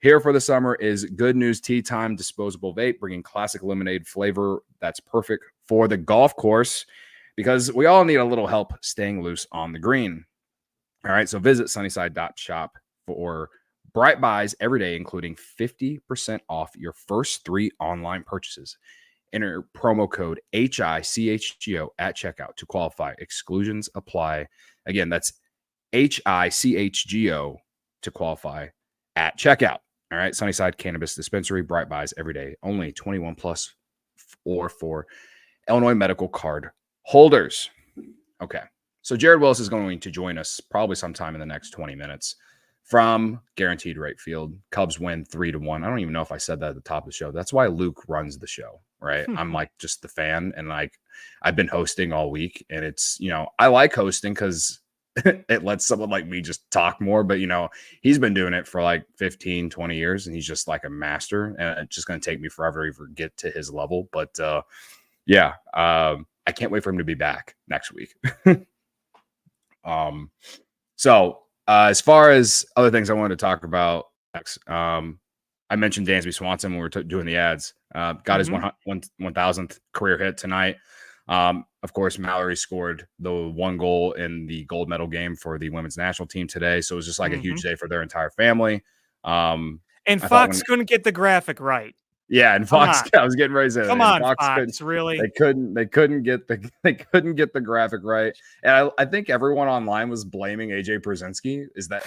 Here for the summer is Good News Tea Time disposable vape, bringing classic lemonade flavor that's perfect for the golf course, because we all need a little help staying loose on the green. All right, so visit sunnyside.shop for bright buys every day, including 50% off your first 3 online purchases. Enter promo code HICHGO at checkout to qualify. Exclusions apply. Again, that's HICHGO to qualify at checkout. All right, Sunnyside Cannabis Dispensary, bright buys every day. Only 21 plus or for Illinois medical card holders. Okay, so Jared Willis is going to join us probably sometime in the next 20 minutes. From Guaranteed Rate Field. Cubs win 3-1. I don't even know if I said that at the top of the show. That's why Luke runs the show, right? I'm like just the fan, and like I've been hosting all week, and it's, I like hosting because it lets someone like me just talk more, but he's been doing it for like 15, 20 years, and he's just like a master, and it's just going to take me forever to ever get to his level. But I can't wait for him to be back next week. As far as other things I wanted to talk about, I mentioned Dansby Swanson when we were doing the ads. Got his 1,000th career hit tonight. Of course, Mallory scored the 1 goal in the gold medal game for the women's national team today. So it was just like a huge day for their entire family. And Fox couldn't get the graphic right. Yeah, and Fox. I was getting ready to say Come that. on, Fox Fox, really? They couldn't get the graphic right. And I think everyone online was blaming AJ Pierzynski. Is that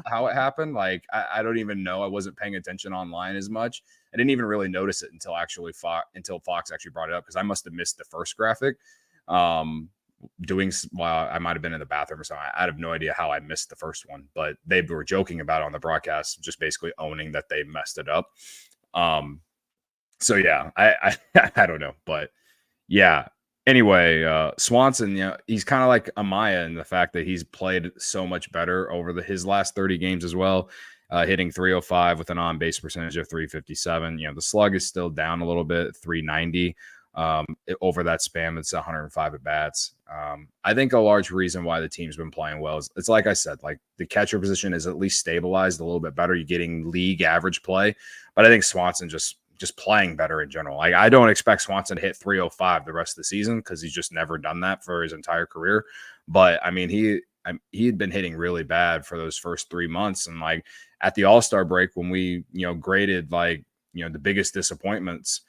how it happened? Like I don't even know. I wasn't paying attention online as much. I didn't even really notice it until Fox actually brought it up, because I must have missed the first graphic. While I might have been in the bathroom or something. I have no idea how I missed the first one, but they were joking about it on the broadcast, just basically owning that they messed it up. So yeah, I don't know, but yeah. Anyway, Swanson, he's kind of like Amaya in the fact that he's played so much better over his last 30 games as well, hitting 305 with an on-base percentage of 357. The slug is still down a little bit, 390. Over that span, it's 105 at bats. I think a large reason why the team's been playing well is, it's like I said, like the catcher position is at least stabilized a little bit better. You're getting league average play, but I think Swanson just playing better in general. Like I don't expect Swanson to hit 305 the rest of the season, because he's just never done that for his entire career. But I mean, he had been hitting really bad for those first 3 months, and like at the All-Star break when we graded like the biggest disappointments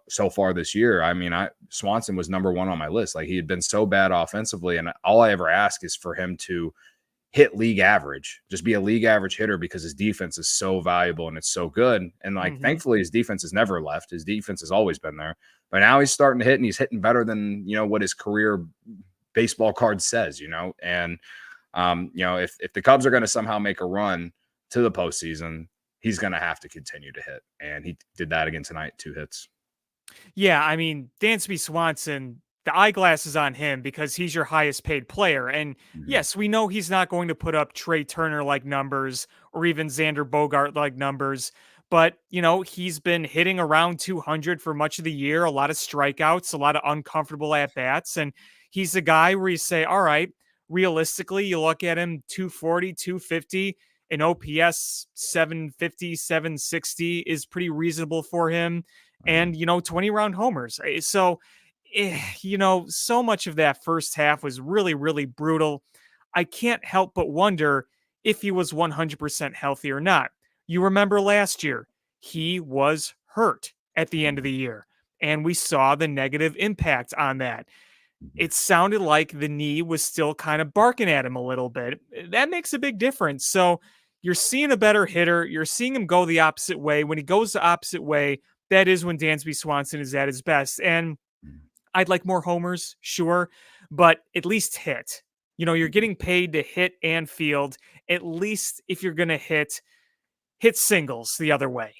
so far this year, I mean, Swanson was number one on my list. Like he had been so bad offensively, and all I ever ask is for him to hit league average, just be a league average hitter, because his defense is so valuable and it's so good. And like, thankfully his defense has never left. His defense has always been there, but now he's starting to hit, and he's hitting better than, what his career baseball card says, and if the Cubs are going to somehow make a run to the postseason, he's going to have to continue to hit. And he did that again tonight, 2 hits. Yeah. I mean, Dansby Swanson, the eyeglass is on him because he's your highest paid player. And yes, we know he's not going to put up Trey Turner-like numbers or even Xander Bogart-like numbers, but, he's been hitting around 200 for much of the year, a lot of strikeouts, a lot of uncomfortable at-bats. And he's a guy where you say, all right, realistically, you look at him 240, 250, an OPS 750, 760 is pretty reasonable for him. And, 20-round homers. So, so much of that first half was really, really brutal. I can't help but wonder if he was 100% healthy or not. You remember last year, he was hurt at the end of the year, and we saw the negative impact on that. It sounded like the knee was still kind of barking at him a little bit. That makes a big difference. So you're seeing a better hitter. You're seeing him go the opposite way. When he goes the opposite way, that is when Dansby Swanson is at his best. And I'd like more homers, sure, but at least hit. You're getting paid to hit and field. At least if you're going to hit singles the other way.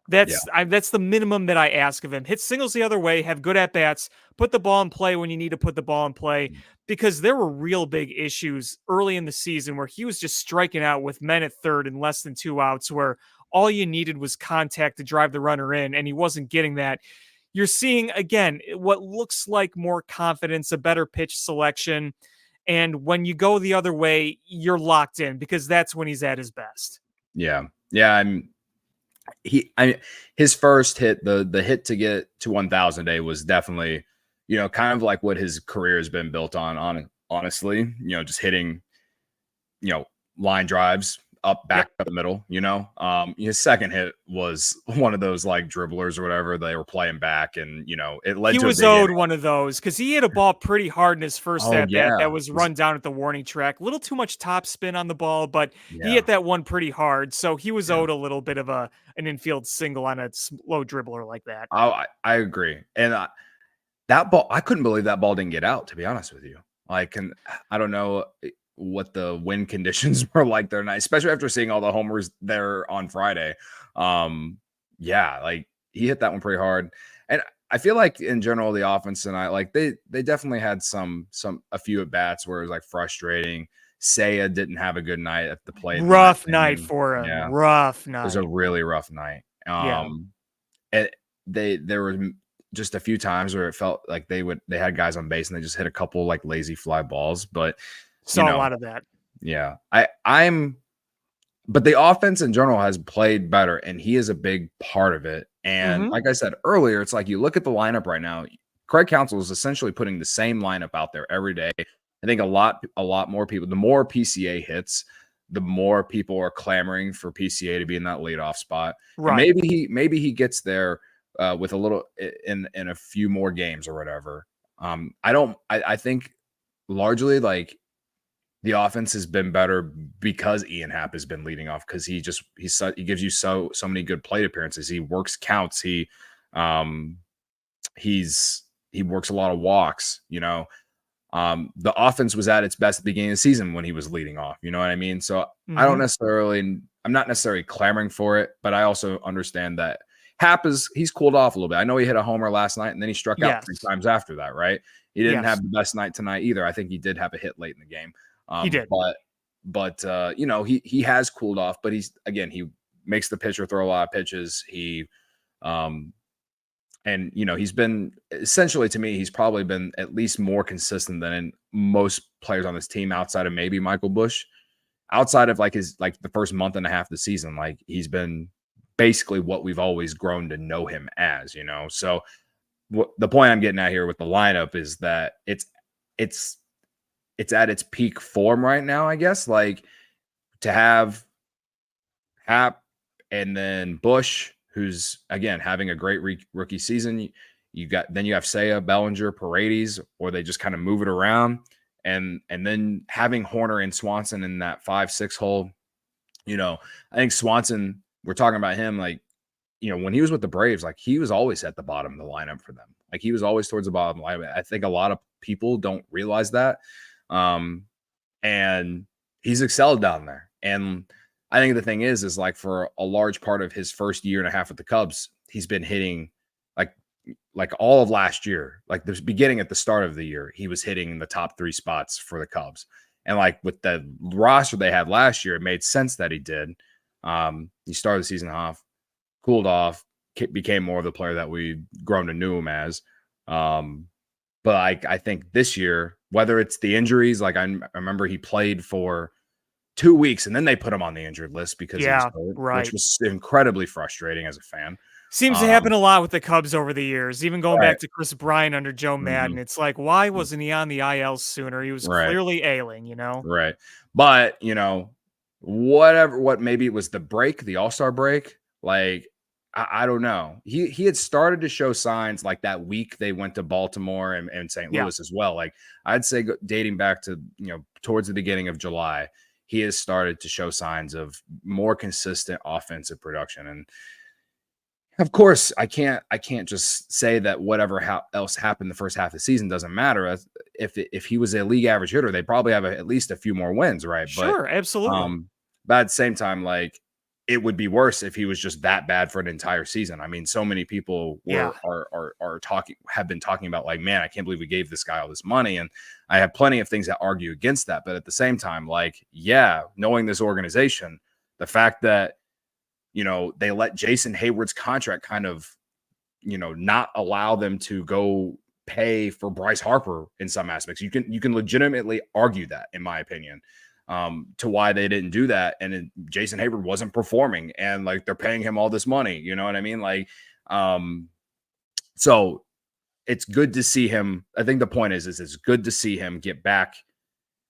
That's the minimum that I ask of him. Hit singles the other way, have good at-bats, put the ball in play when you need to put the ball in play, because there were real big issues early in the season where he was just striking out with men at third and less than 2 outs, where all you needed was contact to drive the runner in, and he wasn't getting that. You're seeing, again, what looks like more confidence, a better pitch selection. And when you go the other way, you're locked in, because that's when he's at his best. Yeah. Yeah. His first hit, the hit to get to 1,000 a day was definitely, kind of like what his career has been built on, honestly, just hitting, line drives back up the middle, his second hit was one of those like dribblers or whatever. They were playing back, and it led to he was owed one of those, because he hit a ball pretty hard in his first at bat that was run down at the warning track. A little too much top spin on the ball, but he hit that one pretty hard, so he was owed a little bit of an infield single on a slow dribbler like that. I agree. And that ball, I couldn't believe that ball didn't get out, to be honest with you. Like, and I don't know what the wind conditions were like there tonight, especially after seeing all the homers there on Friday. Like he hit that one pretty hard. And I feel like in general, the offense tonight, like they definitely had a few at bats where it was like frustrating. Saya didn't have a good night at the plate. Rough night for him. Yeah. Rough night. It was a really rough night. And there were just a few times where it felt like they had guys on base and they just hit a couple like lazy fly balls, but saw a lot of that. Yeah. But the offense in general has played better, and he is a big part of it. And like I said earlier, it's like you look at the lineup right now, Craig Counsell is essentially putting the same lineup out there every day. I think a lot more people, the more PCA hits, the more people are clamoring for PCA to be in that leadoff spot. Right. And maybe he gets there with a little in a few more games or whatever. I think largely like the offense has been better because Ian Happ has been leading off, because he gives you so many good plate appearances. He works counts. He works a lot of walks, you know. The offense was at its best at the beginning of the season when he was leading off. You know what I mean? So I'm not necessarily clamoring for it, but I also understand that Happ he's cooled off a little bit. I know he hit a homer last night and then he struck out 3 times after that, right? He didn't have the best night tonight either. I think he did have a hit late in the game. He did. But you know, he has cooled off, but he makes the pitcher throw a lot of pitches. And, you know, he's been essentially, to me, he's probably been at least more consistent than in most players on this team outside of maybe Michael Busch. Outside of the first month and a half of the season, like he's been basically what we've always grown to know him as, you know. So the point I'm getting at here with the lineup is that it's at its peak form right now, I guess. Like to have Happ and then Busch, who's again having a great rookie season. You have Saya, Bellinger, Paredes, or they just kind of move it around, and then having Horner and Swanson in that 5-6 hole. You know, I think Swanson, we're talking about him, like, you know, when he was with the Braves, like he was always at the bottom of the lineup for them. Like he was always towards the bottom of the lineup. I think a lot of people don't realize that. And he's excelled down there. And I think the thing is like for a large part of his first year and a half with the Cubs, he's been hitting like all of last year, like the beginning at the start of the year, he was hitting the top 3 spots for the Cubs. And like with the roster they had last year, it made sense that he did. He started the season off, cooled off, became more of the player that we've grown to know him as. But I think this year, whether it's the injuries, like I remember he played for 2 weeks and then they put him on the injured list because he was hurt, which was incredibly frustrating as a fan. Seems to happen a lot with the Cubs over the years, even going back to Chris Bryant under Joe Madden. It's like, why wasn't he on the IL sooner? He was clearly ailing, you know? Right. But, you know, maybe it was the break, the All-Star break. Like, I don't know. He had started to show signs like that week they went to Baltimore and St. Louis as well. Like I'd say dating back to, you know, towards the beginning of July, he has started to show signs of more consistent offensive production. And of course, I can't just say that whatever else happened the first half of the season doesn't matter. If he was a league average hitter, they'd probably have at least a few more wins, right? Sure, absolutely. But at the same have like it would be worse if he was just that bad for an entire season. I mean, so many people have been talking about like, man, I can't believe we gave this guy all this money. And I have plenty of things that argue against that. But at the same time, like, yeah, knowing this organization, the fact that, you know, they let Jason Hayward's contract kind of, you know, not allow them to go pay for Bryce Harper in some aspects. You can legitimately argue that, in my opinion, to why they didn't do that. And Jason Hayward wasn't performing and like they're paying him all this money. You know what I mean? Like, so it's good to see him. I think the point is it's good to see him get back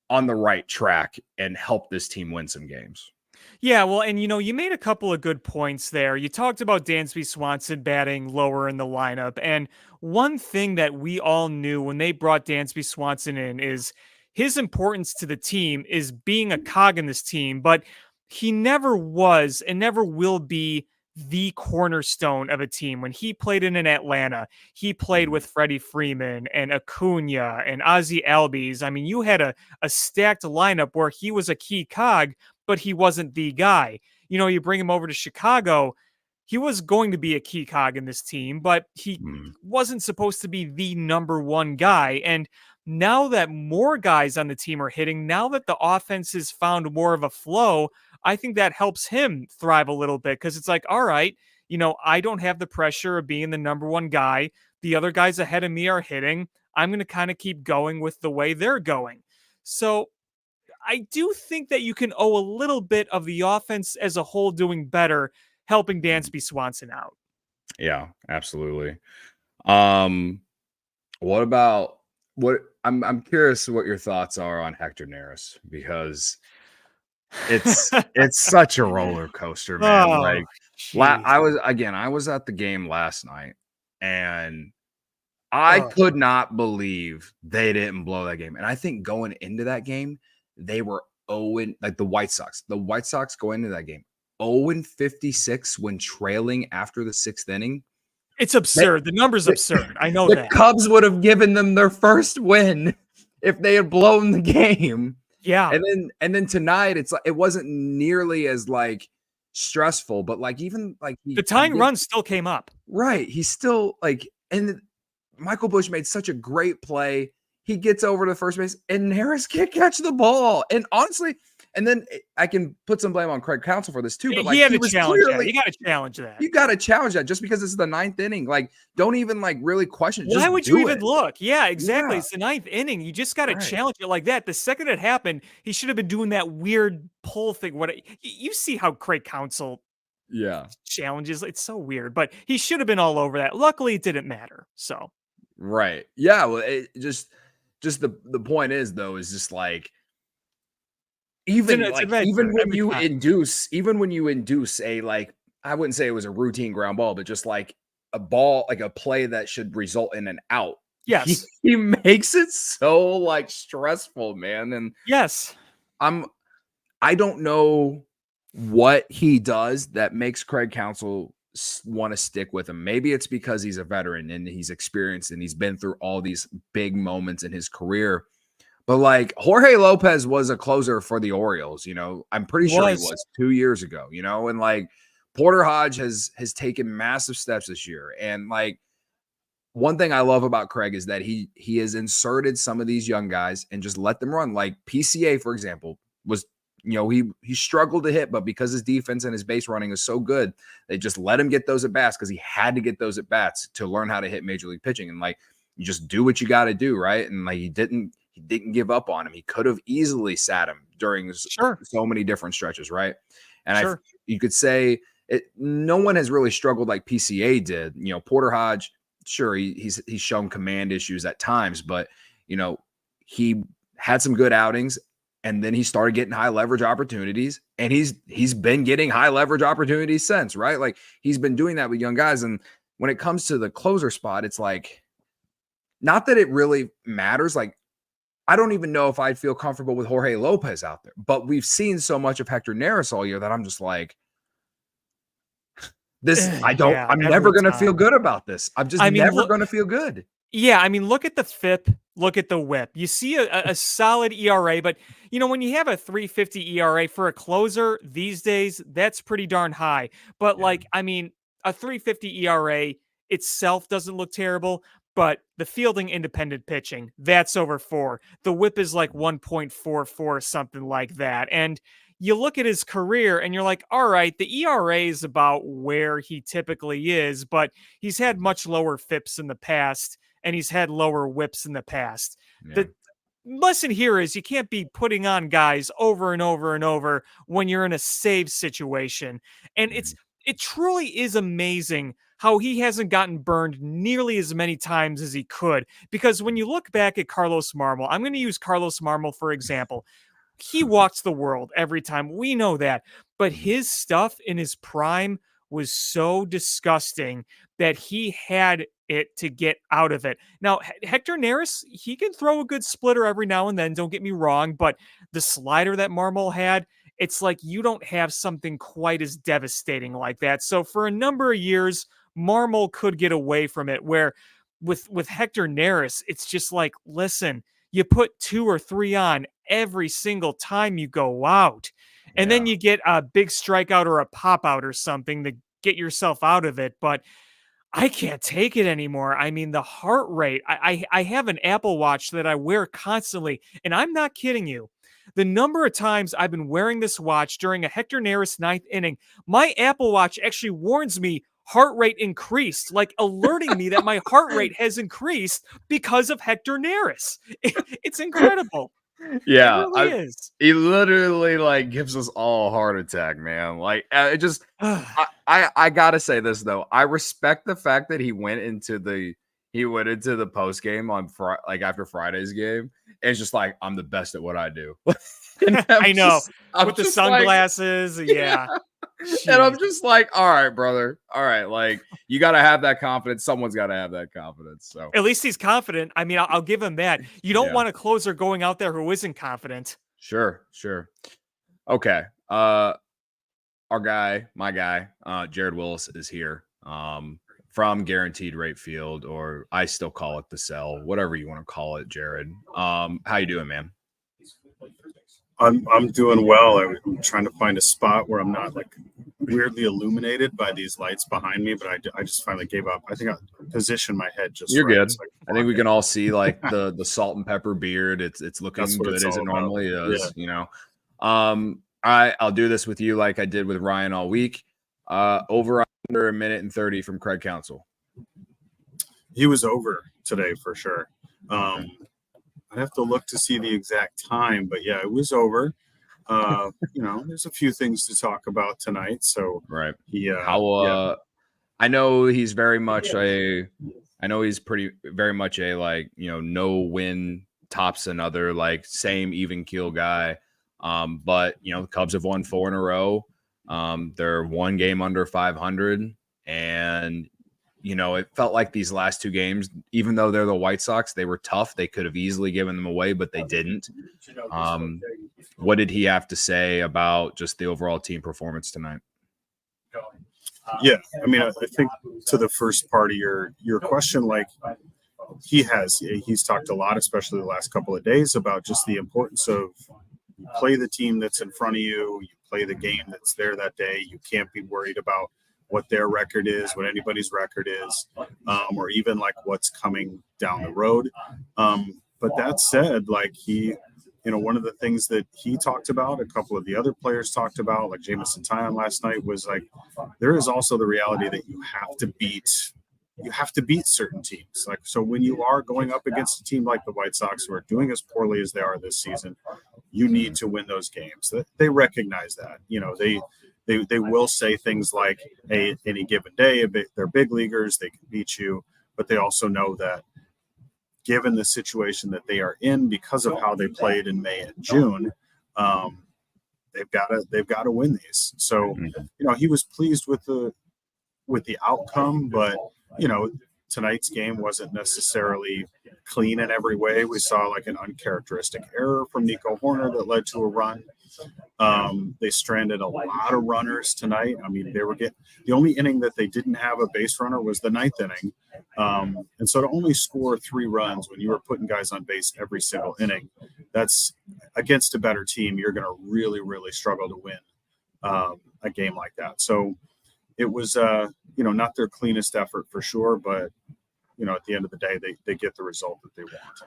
on the right track and help this team win some games. Yeah, well, and you know, you made a couple of good points there. You talked about Dansby Swanson batting lower in the lineup. And one thing that we all knew when they brought Dansby Swanson in is his importance to the team is being a cog in this team, but he never was and never will be the cornerstone of a team. When he played in Atlanta, he played with Freddie Freeman and Acuna and Ozzie Albies. I mean, you had a stacked lineup where he was a key cog, but he wasn't the guy. You know, you bring him over to Chicago, he was going to be a key cog in this team, but he wasn't supposed to be the number one guy. And now that more guys on the team are hitting, now that the offense has found more of a flow, I think that helps him thrive a little bit because it's like, all right, you know, I don't have the pressure of being the number one guy. The other guys ahead of me are hitting. I'm going to kind of keep going with the way they're going. So I do think that you can owe a little bit of the offense as a whole doing better, helping Dansby Swanson out. Yeah, absolutely. I'm curious what your thoughts are on Hector Neris, because It's such a roller coaster, man. Oh, Like I was at the game last night, and I could not believe they didn't blow that game. And I think going into that game, they were 0, like the White Sox. The White Sox go into that game 0-56 when trailing after the 6th inning. It's absurd. The number's absurd. I know the that. Cubs would have given them their first win if they had blown the game. Yeah. And then tonight it's like it wasn't nearly as like stressful, but like even like the tying run still came up. Right. He's still like, and Michael Busch made such a great play. He gets over to first base and Harris can't catch the ball. And honestly, and then I can put some blame on Craig Counsell for this too. But like, he had to challenge that. You got to challenge that. You got to challenge that just because it's the 9th inning. Like, don't even like really question it. Why would you even look? Yeah, exactly. Yeah. It's the 9th inning. You just got to challenge it like that. The second it happened, he should have been doing that weird pull thing. You see how Craig Counsell challenges. It's so weird, but he should have been all over that. Luckily, it didn't matter. So right. Yeah. Well, it just the point is though, is just like, even when you induce a, like, I wouldn't say it was a routine ground ball, but just like a ball, like a play that should result in an out. Yes. He makes it so like stressful, man. And yes, I don't know what he does that makes Craig Counsell want to stick with him. Maybe it's because he's a veteran and he's experienced and he's been through all these big moments in his career. But like Jorge Lopez was a closer for the Orioles, you know, I'm pretty sure he was 2 years ago, you know, and like Porter Hodge has taken massive steps this year. And like one thing I love about Craig is that he has inserted some of these young guys and just let them run. Like PCA, for example, was, you know, he struggled to hit, but because his defense and his base running is so good, they just let him get those at bats because he had to get those at bats to learn how to hit major league pitching. And like, you just do what you got to do, right? And like he didn't give up on him. He could have easily sat him during so many different stretches, right? And you could say no one has really struggled like PCA did. You know, Porter Hodge, sure, he's shown command issues at times, but you know, he had some good outings. And then he started getting high leverage opportunities, and he's been getting high leverage opportunities since, right? Like he's been doing that with young guys. And when it comes to the closer spot, it's like, not that it really matters. Like, I don't even know if I'd feel comfortable with Jorge Lopez out there, but we've seen so much of Hector Neris all year that I'm just like, I'm never going to feel good about this. I'm just never going to feel good. Yeah, I mean, look at the FIP, look at the WHIP. You see a solid ERA, but you know, when you have a 3.50 ERA for a closer these days, that's pretty darn high. But like, I mean, a 3.50 ERA itself doesn't look terrible, but the fielding independent pitching, that's over 4. The WHIP is like 1.44, something like that. And you look at his career and you're like, all right, the ERA is about where he typically is, but he's had much lower FIPs in the past. And he's had lower WHIPs in the past. Yeah. The lesson here is you can't be putting on guys over and over and over when you're in a save situation. And it truly is amazing how he hasn't gotten burned nearly as many times as he could. Because when you look back at Carlos Marmol, I'm going to use Carlos Marmol for example. He walks the world every time. We know that. But his stuff in his prime was so disgusting that he had it to get out of it. Now, Hector Neris, he can throw a good splitter every now and then, don't get me wrong, but the slider that Marmol had, it's like you don't have something quite as devastating like that. So for a number of years, Marmol could get away from it, where with Hector Neris, it's just like, listen, you put 2 or 3 on every single time you go out. And then you get a big strikeout or a pop out or something to get yourself out of it. But I can't take it anymore. I mean, the heart rate, I have an Apple Watch that I wear constantly, and I'm not kidding you. The number of times I've been wearing this watch during a Hector Neris 9th inning, my Apple Watch actually warns me heart rate increased, like alerting me that my heart rate has increased because of Hector Neris. It's incredible. Yeah, it really is. He literally like gives us all a heart attack, man. Like it just, I gotta say this though. I respect the fact that he went into the he went into the post game on after Friday's game, and it's just like, I'm the best at what I do. I know, with the sunglasses, like, yeah. And I'm just like, all right, brother, all right, like you got to have that confidence. Someone's got to have that confidence. So at least he's confident. I mean, I'll give him that. You don't want a closer going out there who isn't confident. Sure. Okay. My guy, Jared Willis is here. From Guaranteed Rate Field, or I still call it the Cell, whatever you want to call it, Jared. How you doing, man? I'm doing well. I'm trying to find a spot where I'm not like weirdly illuminated by these lights behind me, but I just finally gave up. I think I positioned my head just. You're right. good. Like, I think we can all see like the salt and pepper beard. It's looking good as it normally is. You know. I'll do this with you like I did with Ryan all week. Over under a minute and 30 from Craig Counsell. He was over today for sure. I'd have to look to see the exact time, but yeah, it was over. There's a few things to talk about tonight. So right. I know he's very much very much a like, no win tops another, like same even keel guy. But the Cubs have won 4 in a row. They're 1 game under 500, and it felt like these last 2 games, even though they're the White Sox, they were tough. They could have easily given them away, but they didn't. What did he have to say about just the overall team performance tonight? Yeah, I mean, I think to the first part of your question, like he's talked a lot, especially the last couple of days, about just the importance of you play the team that's in front of you, you play the game that's there that day. You can't be worried about what their record is, what anybody's record is, or even like what's coming down the road. But that said, like one of the things that he talked about, a couple of the other players talked about, like Jamison Tyon last night, was like, there is also the reality that you have to beat certain teams. Like, so when you are going up against a team like the White Sox, who are doing as poorly as they are this season, you need to win those games. They recognize that. They will say things like, hey, any given day, they're big leaguers, they can beat you, but they also know that given the situation that they are in because of how they played in May and June, they've got to win these. So, he was pleased with the outcome, but tonight's game wasn't necessarily clean in every way. We saw like an uncharacteristic error from Nico Horner that led to a run. They stranded a lot of runners tonight. I mean, the only inning that they didn't have a base runner was the 9th inning. And so to only score 3 runs when you were putting guys on base every single inning, that's against a better team. You're going to really, really struggle to win a game like that. So it was, not their cleanest effort for sure, but at the end of the day, they get the result that they want.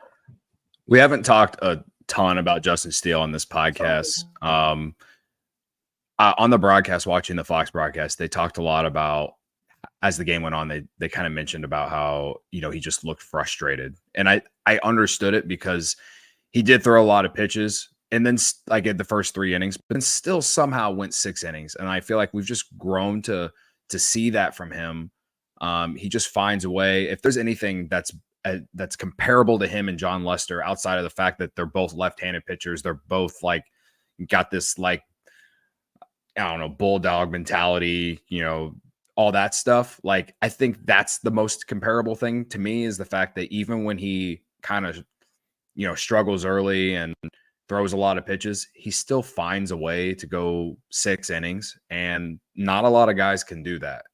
We haven't talked a ton about Justin Steele on this podcast. On the broadcast, watching the Fox broadcast, they talked a lot about, as the game went on, they kind of mentioned about how, he just looked frustrated. And I understood it because he did throw a lot of pitches and then like at the first 3 innings, but then still somehow went 6 innings. And I feel like we've just grown to see that from him. He just finds a way. If there's anything that's comparable to him and John Lester, outside of the fact that they're both left-handed pitchers, they're both like got this like, I don't know, bulldog mentality, all that stuff. Like, I think that's the most comparable thing to me, is the fact that even when he kind of, struggles early and throws a lot of pitches, he still finds a way to go 6 innings, and not a lot of guys can do that.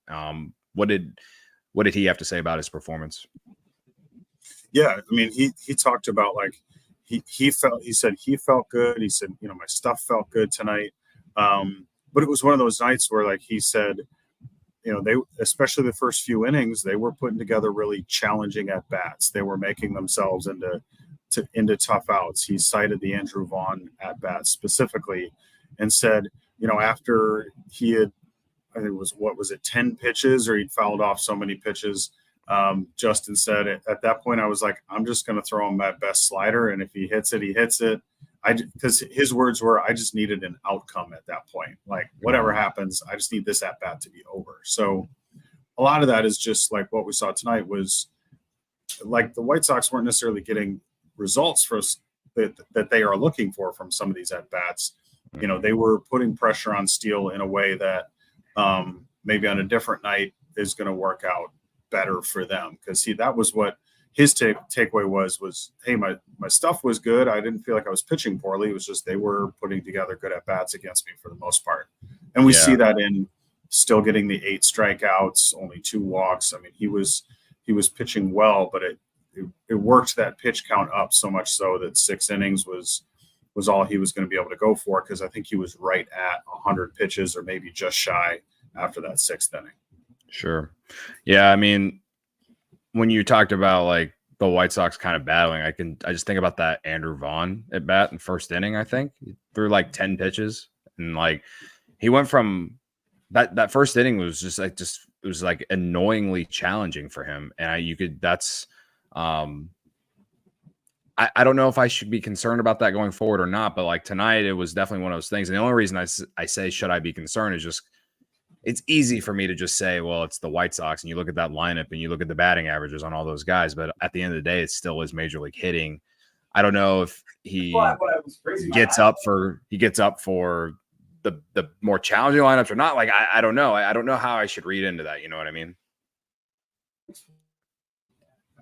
What did he have to say about his performance? Yeah, I mean, he talked about like he said he felt good. He said, my stuff felt good tonight. But it was one of those nights where, like he said, they, especially the first few innings, they were putting together really challenging at bats. They were making themselves into tough outs. He cited the Andrew Vaughn at bat specifically and said, after he had, I think it was 10 pitches, or he'd fouled off so many pitches. Justin said at that point, I was like, I'm just going to throw him my best slider. And if he hits it, he hits it. Because his words were, I just needed an outcome at that point. Like, whatever happens, I just need this at bat to be over. So a lot of that is just like what we saw tonight was like the White Sox weren't necessarily getting results that they are looking for from some of these at bats. You know, they were putting pressure on Steele in a way that maybe on a different night is going to work out better for them, because that was what his takeaway was, hey, my stuff was good. I didn't feel like I was pitching poorly. It was just they were putting together good at bats against me for the most part. And we see that in still getting the 8 strikeouts, only 2 walks. I mean, he was pitching well, but it worked that pitch count up so much so that 6 innings was all he was going to be able to go for, because I think he was right at 100 pitches or maybe just shy after that 6th inning. Sure. Yeah, I mean, when you talked about like the White Sox kind of battling, I just think about that Andrew Vaughn at bat in first inning. I think he threw like 10 pitches, and like he went from that first inning was just it was like annoyingly challenging for him. And I don't know if I should be concerned about that going forward or not, but like tonight, it was definitely one of those things. And the only reason I say, should I be concerned, is just, it's easy for me to just say, well, it's the White Sox, and you look at that lineup and you look at the batting averages on all those guys. But at the end of the day, it still is major league hitting. I don't know if he gets up for the more challenging lineups or not. Like, I don't know. I don't know how I should read into that. You know what I mean?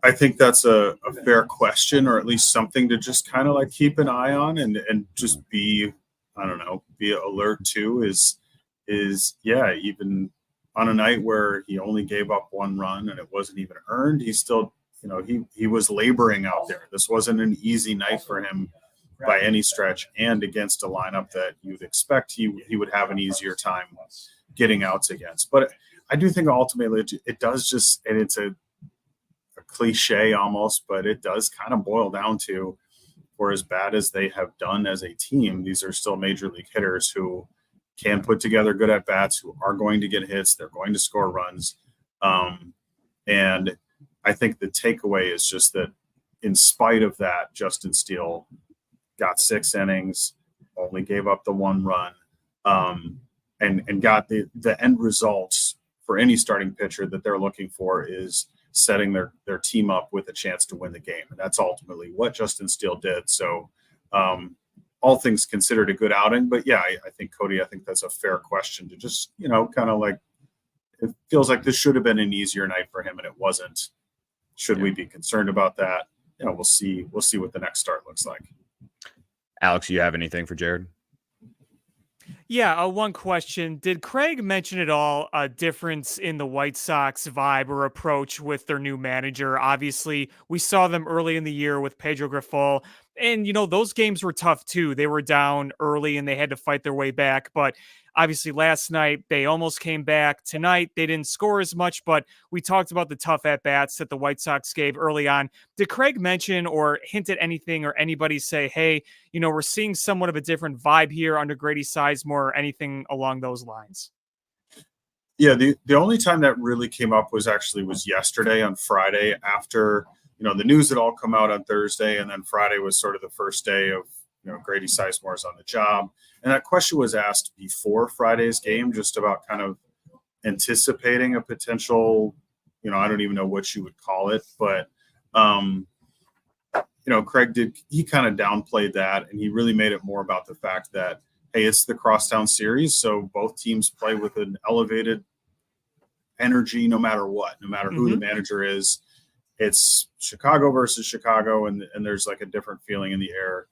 I think that's a fair question, or at least something to just kind of like keep an eye on and just be alert to is even on a night where he only gave up 1 run and it wasn't even earned, he still, he was laboring out there. This wasn't an easy night for him by any stretch, and against a lineup that you would expect he would have an easier time getting outs against. But I do think ultimately it does just, and it's a cliche almost, but it does kind of boil down to, for as bad as they have done as a team, these are still major league hitters who can put together good at bats, who are going to get hits, they're going to score runs. And I think the takeaway is just that in spite of that, Justin Steele got 6 innings, only gave up the 1 run, and got the end results for any starting pitcher that they're looking for is setting their team up with a chance to win the game. And that's ultimately what Justin Steele did. So all things considered, a good outing. But yeah, I think, Cody, I think that's a fair question to just, kind of like, it feels like this should have been an easier night for him and it wasn't. Should we be concerned about that? We'll see what the next start looks like. Alex, you have anything for Jared? Yeah, one question. Did Craig mention at all a difference in the White Sox vibe or approach with their new manager? Obviously, we saw them early in the year with Pedro Grifol, and, those games were tough too. They were down early and they had to fight their way back. But obviously last night, they almost came back. Tonight, they didn't score as much, but we talked about the tough at-bats that the White Sox gave early on. Did Craig mention or hint at anything, or anybody say, hey, we're seeing somewhat of a different vibe here under Grady Sizemore, or anything along those lines? Yeah, the only time that really came up was yesterday on Friday, after the news had all come out on Thursday, and then Friday was sort of the first day of Grady Sizemore's on the job. And that question was asked before Friday's game, just about kind of anticipating a potential, I don't even know what you would call it, but Craig he kind of downplayed that, and he really made it more about the fact that, hey, it's the Crosstown series, so both teams play with an elevated energy no matter what, no matter who the manager is. It's Chicago versus Chicago, and there's like a different feeling in the air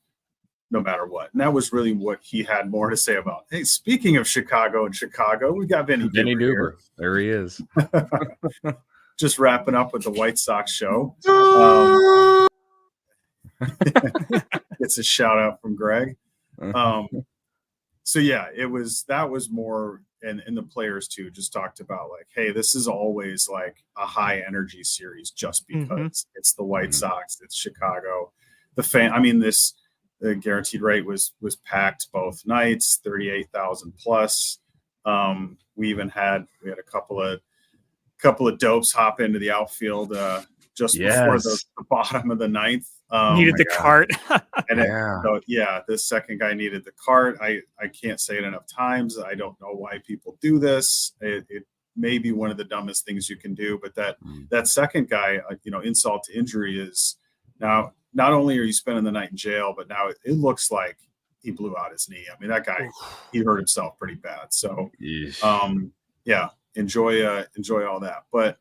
no matter what. And that was really what he had more to say about. Hey, speaking of Chicago and Chicago, we got Vinny Duber. There he is. Just wrapping up with the White Sox show. It's a shout out from Greg. So yeah, that was more, and the players too just talked about like, hey, this is always like a high energy series just because it's the White Sox, it's Chicago. The guaranteed rate was packed both nights, 38,000 plus. We had a couple of dopes hop into the outfield just before the bottom of the ninth. Needed the cart. And this second guy needed the cart. I can't say it enough times. I don't know why people do this. It maybe one of the dumbest things you can do. But that second guy, insult to injury is now not only are you spending the night in jail, but now it looks like he blew out his knee. I mean, that guy, he hurt himself pretty bad. So, yeah, enjoy all that. But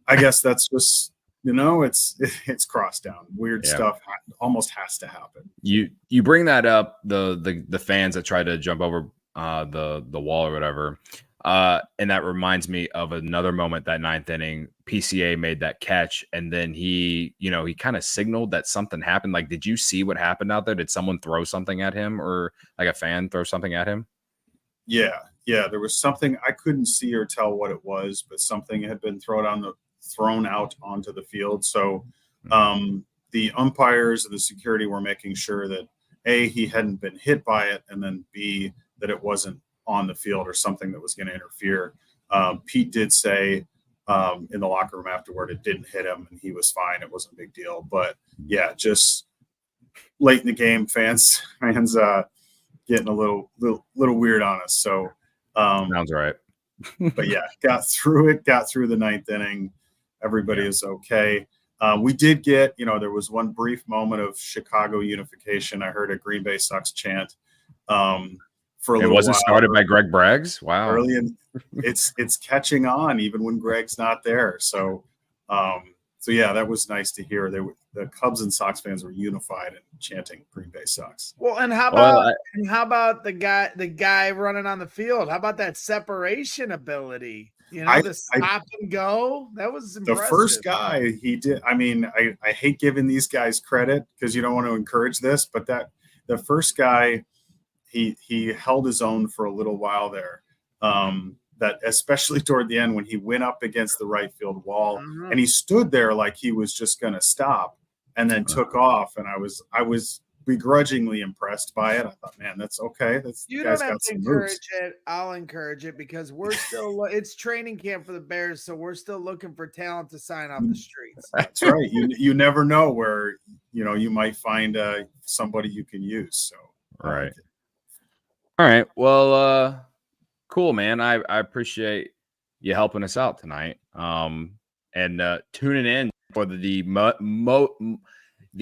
I guess that's just, it's CROSSTOWN. Weird stuff almost has to happen. You bring that up, the fans that try to jump over the wall or whatever. And that reminds me of another moment that ninth inning. PCA made that catch, and then he kind of signaled that something happened. Like, did you see what happened out there? Did someone throw something at him, or like a fan throw something at him? Yeah. There was something I couldn't see or tell what it was, but something had been thrown out onto the field. So the umpires and the security were making sure that A, he hadn't been hit by it, and then B, that it wasn't on the field or something that was going to interfere. Pete did say in the locker room afterward it didn't hit him and he was fine. It wasn't a big deal. But yeah, just late in the game, fans getting a little weird on us. So sounds right. But yeah, got through the ninth inning. Everybody is okay. We did get, there was one brief moment of Chicago unification. I heard a Green Bay Sox chant for a little while. It wasn't started by Greg Braggs. Wow. Early in, it's catching on even when Greg's not there. So yeah, that was nice to hear. The Cubs and Sox fans were unified and chanting Green Bay Sox. Well, and how about the guy running on the field? How about that separation ability? The stop and go. That was impressive. The first guy he did. I mean, I hate giving these guys credit because you don't want to encourage this, but the first guy, he held his own for a little while there. That especially toward the end when he went up against the right field wall and he stood there like he was just going to stop and then took off. And I was begrudgingly impressed by it. I thought, man, that's okay. You don't have to encourage it. I'll encourage it because we're still it's training camp for the Bears, so we're still looking for talent to sign off the streets. That's right. You never know where you might find somebody you can use. So all right. Well, cool, man. I appreciate you helping us out tonight. And tuning in for the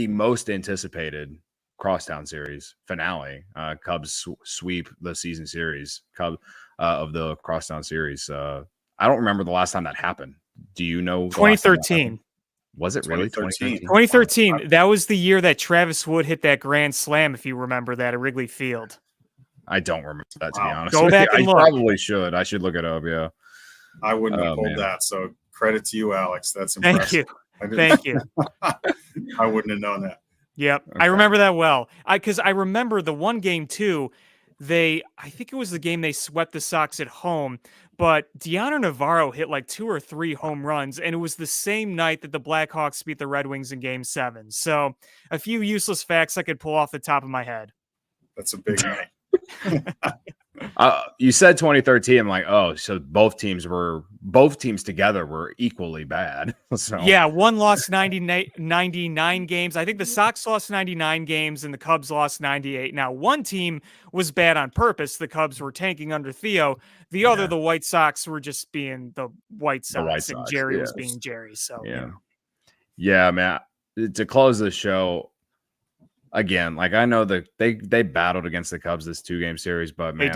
most anticipated CROSSTOWN series finale. Cubs sweep the season series. Of the CROSSTOWN series. I don't remember the last time that happened. Do you know? 2013. Was it really 2013? 2013. That was the year that Travis Wood hit that grand slam. If you remember that at Wrigley Field. I don't remember that, to be honest. Go back and look. I probably should. I should look it up. Yeah, I wouldn't have pulled that. So credit to you, Alex. That's impressive. Thank you. I wouldn't have known that. Yep, okay. I remember that well. Because I remember the one game too. I think it was the game they swept the Sox at home, but Deanna Navarro hit like 2 or 3 home runs, and it was the same night that the Blackhawks beat the Red Wings in Game 7. So a few useless facts I could pull off the top of my head. That's a big night. You said 2013. I'm like, oh, so both teams together were equally bad. So yeah, one lost 99 games. I think the Sox lost 99 games and the Cubs lost 98. Now, one team was bad on purpose. The Cubs were tanking under Theo. The other, the White Sox, were just being the White Sox, and Jerry was being Jerry. So yeah, man. To close the show. Again, like I know that they battled against the Cubs this 2-game series, but man,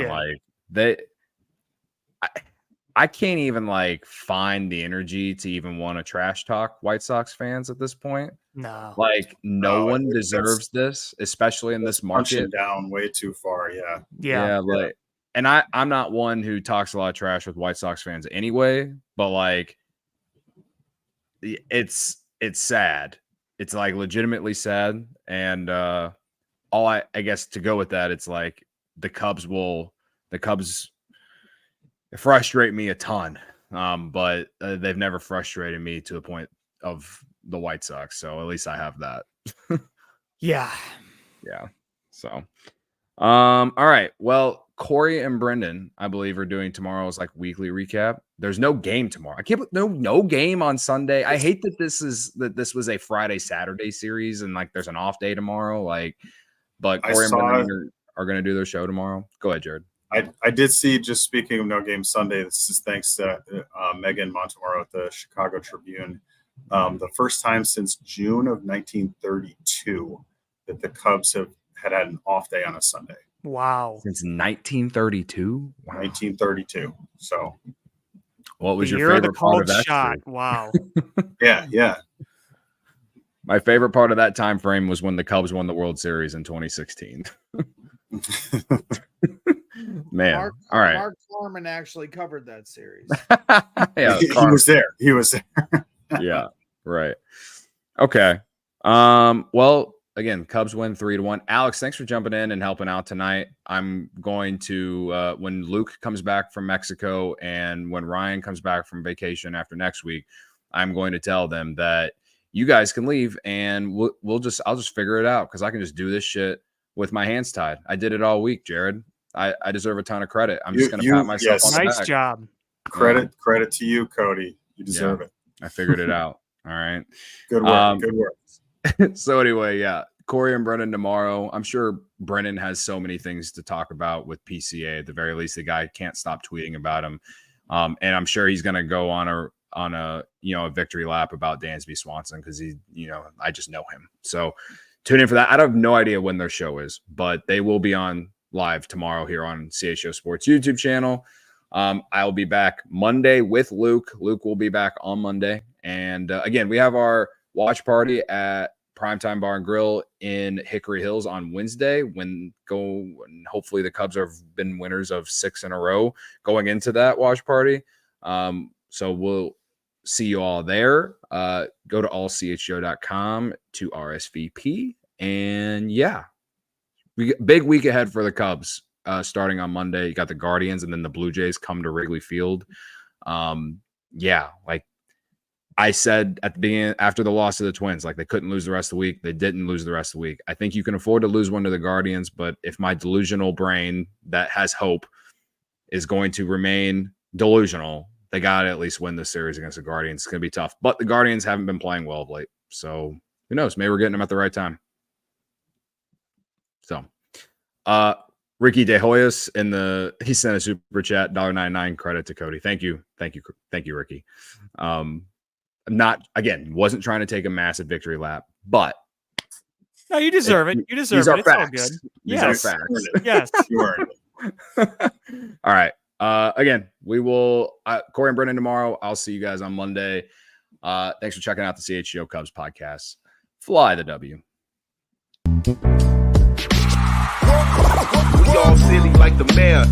I can't even like find the energy to even want to trash talk White Sox fans at this point. No, like no one deserves this, especially in this market. Punching down way too far. Yeah. Like, and I'm not one who talks a lot of trash with White Sox fans anyway, but like it's sad. It's like legitimately sad. And all I guess to go with that, it's like the Cubs frustrate me a ton. But they've never frustrated me to the point of the White Sox. So at least I have that. Yeah. So, all right. Well, Corey and Brendan, I believe, are doing tomorrow's like weekly recap. There's no game tomorrow. I can't no game on Sunday. I hate that this was a Friday Saturday series and like there's an off day tomorrow. Like, but Corey and Brendan are going to do their show tomorrow. Go ahead, Jared. I did see, just speaking of no game Sunday, this is thanks to Megan Montemaro at the Chicago Tribune. The first time since June of 1932 that the Cubs had an off day on a Sunday. Wow. Since 1932? Wow. 1932. So what was your favorite part of that shot? Wow. Yeah. My favorite part of that time frame was when the Cubs won the World Series in 2016. Man. All right. Mark Foreman actually covered that series. Yeah, he was there. Yeah, right. Okay. Well, again, Cubs win 3-1. Alex, thanks for jumping in and helping out tonight. I'm going to when Luke comes back from Mexico and when Ryan comes back from vacation after next week, I'm going to tell them that you guys can leave and I'll just figure it out because I can just do this shit with my hands tied. I did it all week, Jared. I deserve a ton of credit. I'm just going to pat myself on the back. Nice job. Credit to you, Cody. You deserve it. I figured it out. All right. Good work. Good work. So anyway, yeah, Corey and Brennan tomorrow. I'm sure Brennan has so many things to talk about with PCA. At the very least, the guy can't stop tweeting about him. And I'm sure he's going to go on a victory lap about Dansby Swanson because I just know him. So tune in for that. I have no idea when their show is, but they will be on live tomorrow here on CHGO Sports YouTube channel. I'll be back Monday with Luke. Luke will be back on Monday. And again, we have our watch party at Primetime Bar and Grill in Hickory Hills on Wednesday when hopefully the Cubs have been winners of 6 in a row going into that watch party. So we'll see you all there. Go to allchgo.com to RSVP. And yeah, big week ahead for the Cubs. Starting on Monday, you got the Guardians and then the Blue Jays come to Wrigley Field. Like I said at the beginning, after the loss to the Twins, like they couldn't lose the rest of the week. They didn't lose the rest of the week. I think you can afford to lose one to the Guardians, but if my delusional brain that has hope is going to remain delusional, they got to at least win this series against the Guardians. It's going to be tough, but the Guardians haven't been playing well of late. So who knows? Maybe we're getting them at the right time. So, Ricky De Hoyos he sent a super chat, $1.99 credit to Cody. Thank you, Ricky. Wasn't trying to take a massive victory lap, but no, you deserve it. You deserve it. It's all good. These are facts. Yes. All right. Again, we will Corey and Brennan tomorrow. I'll see you guys on Monday. Thanks for checking out the CHGO Cubs podcast. Fly the W. We all silly like the mayor.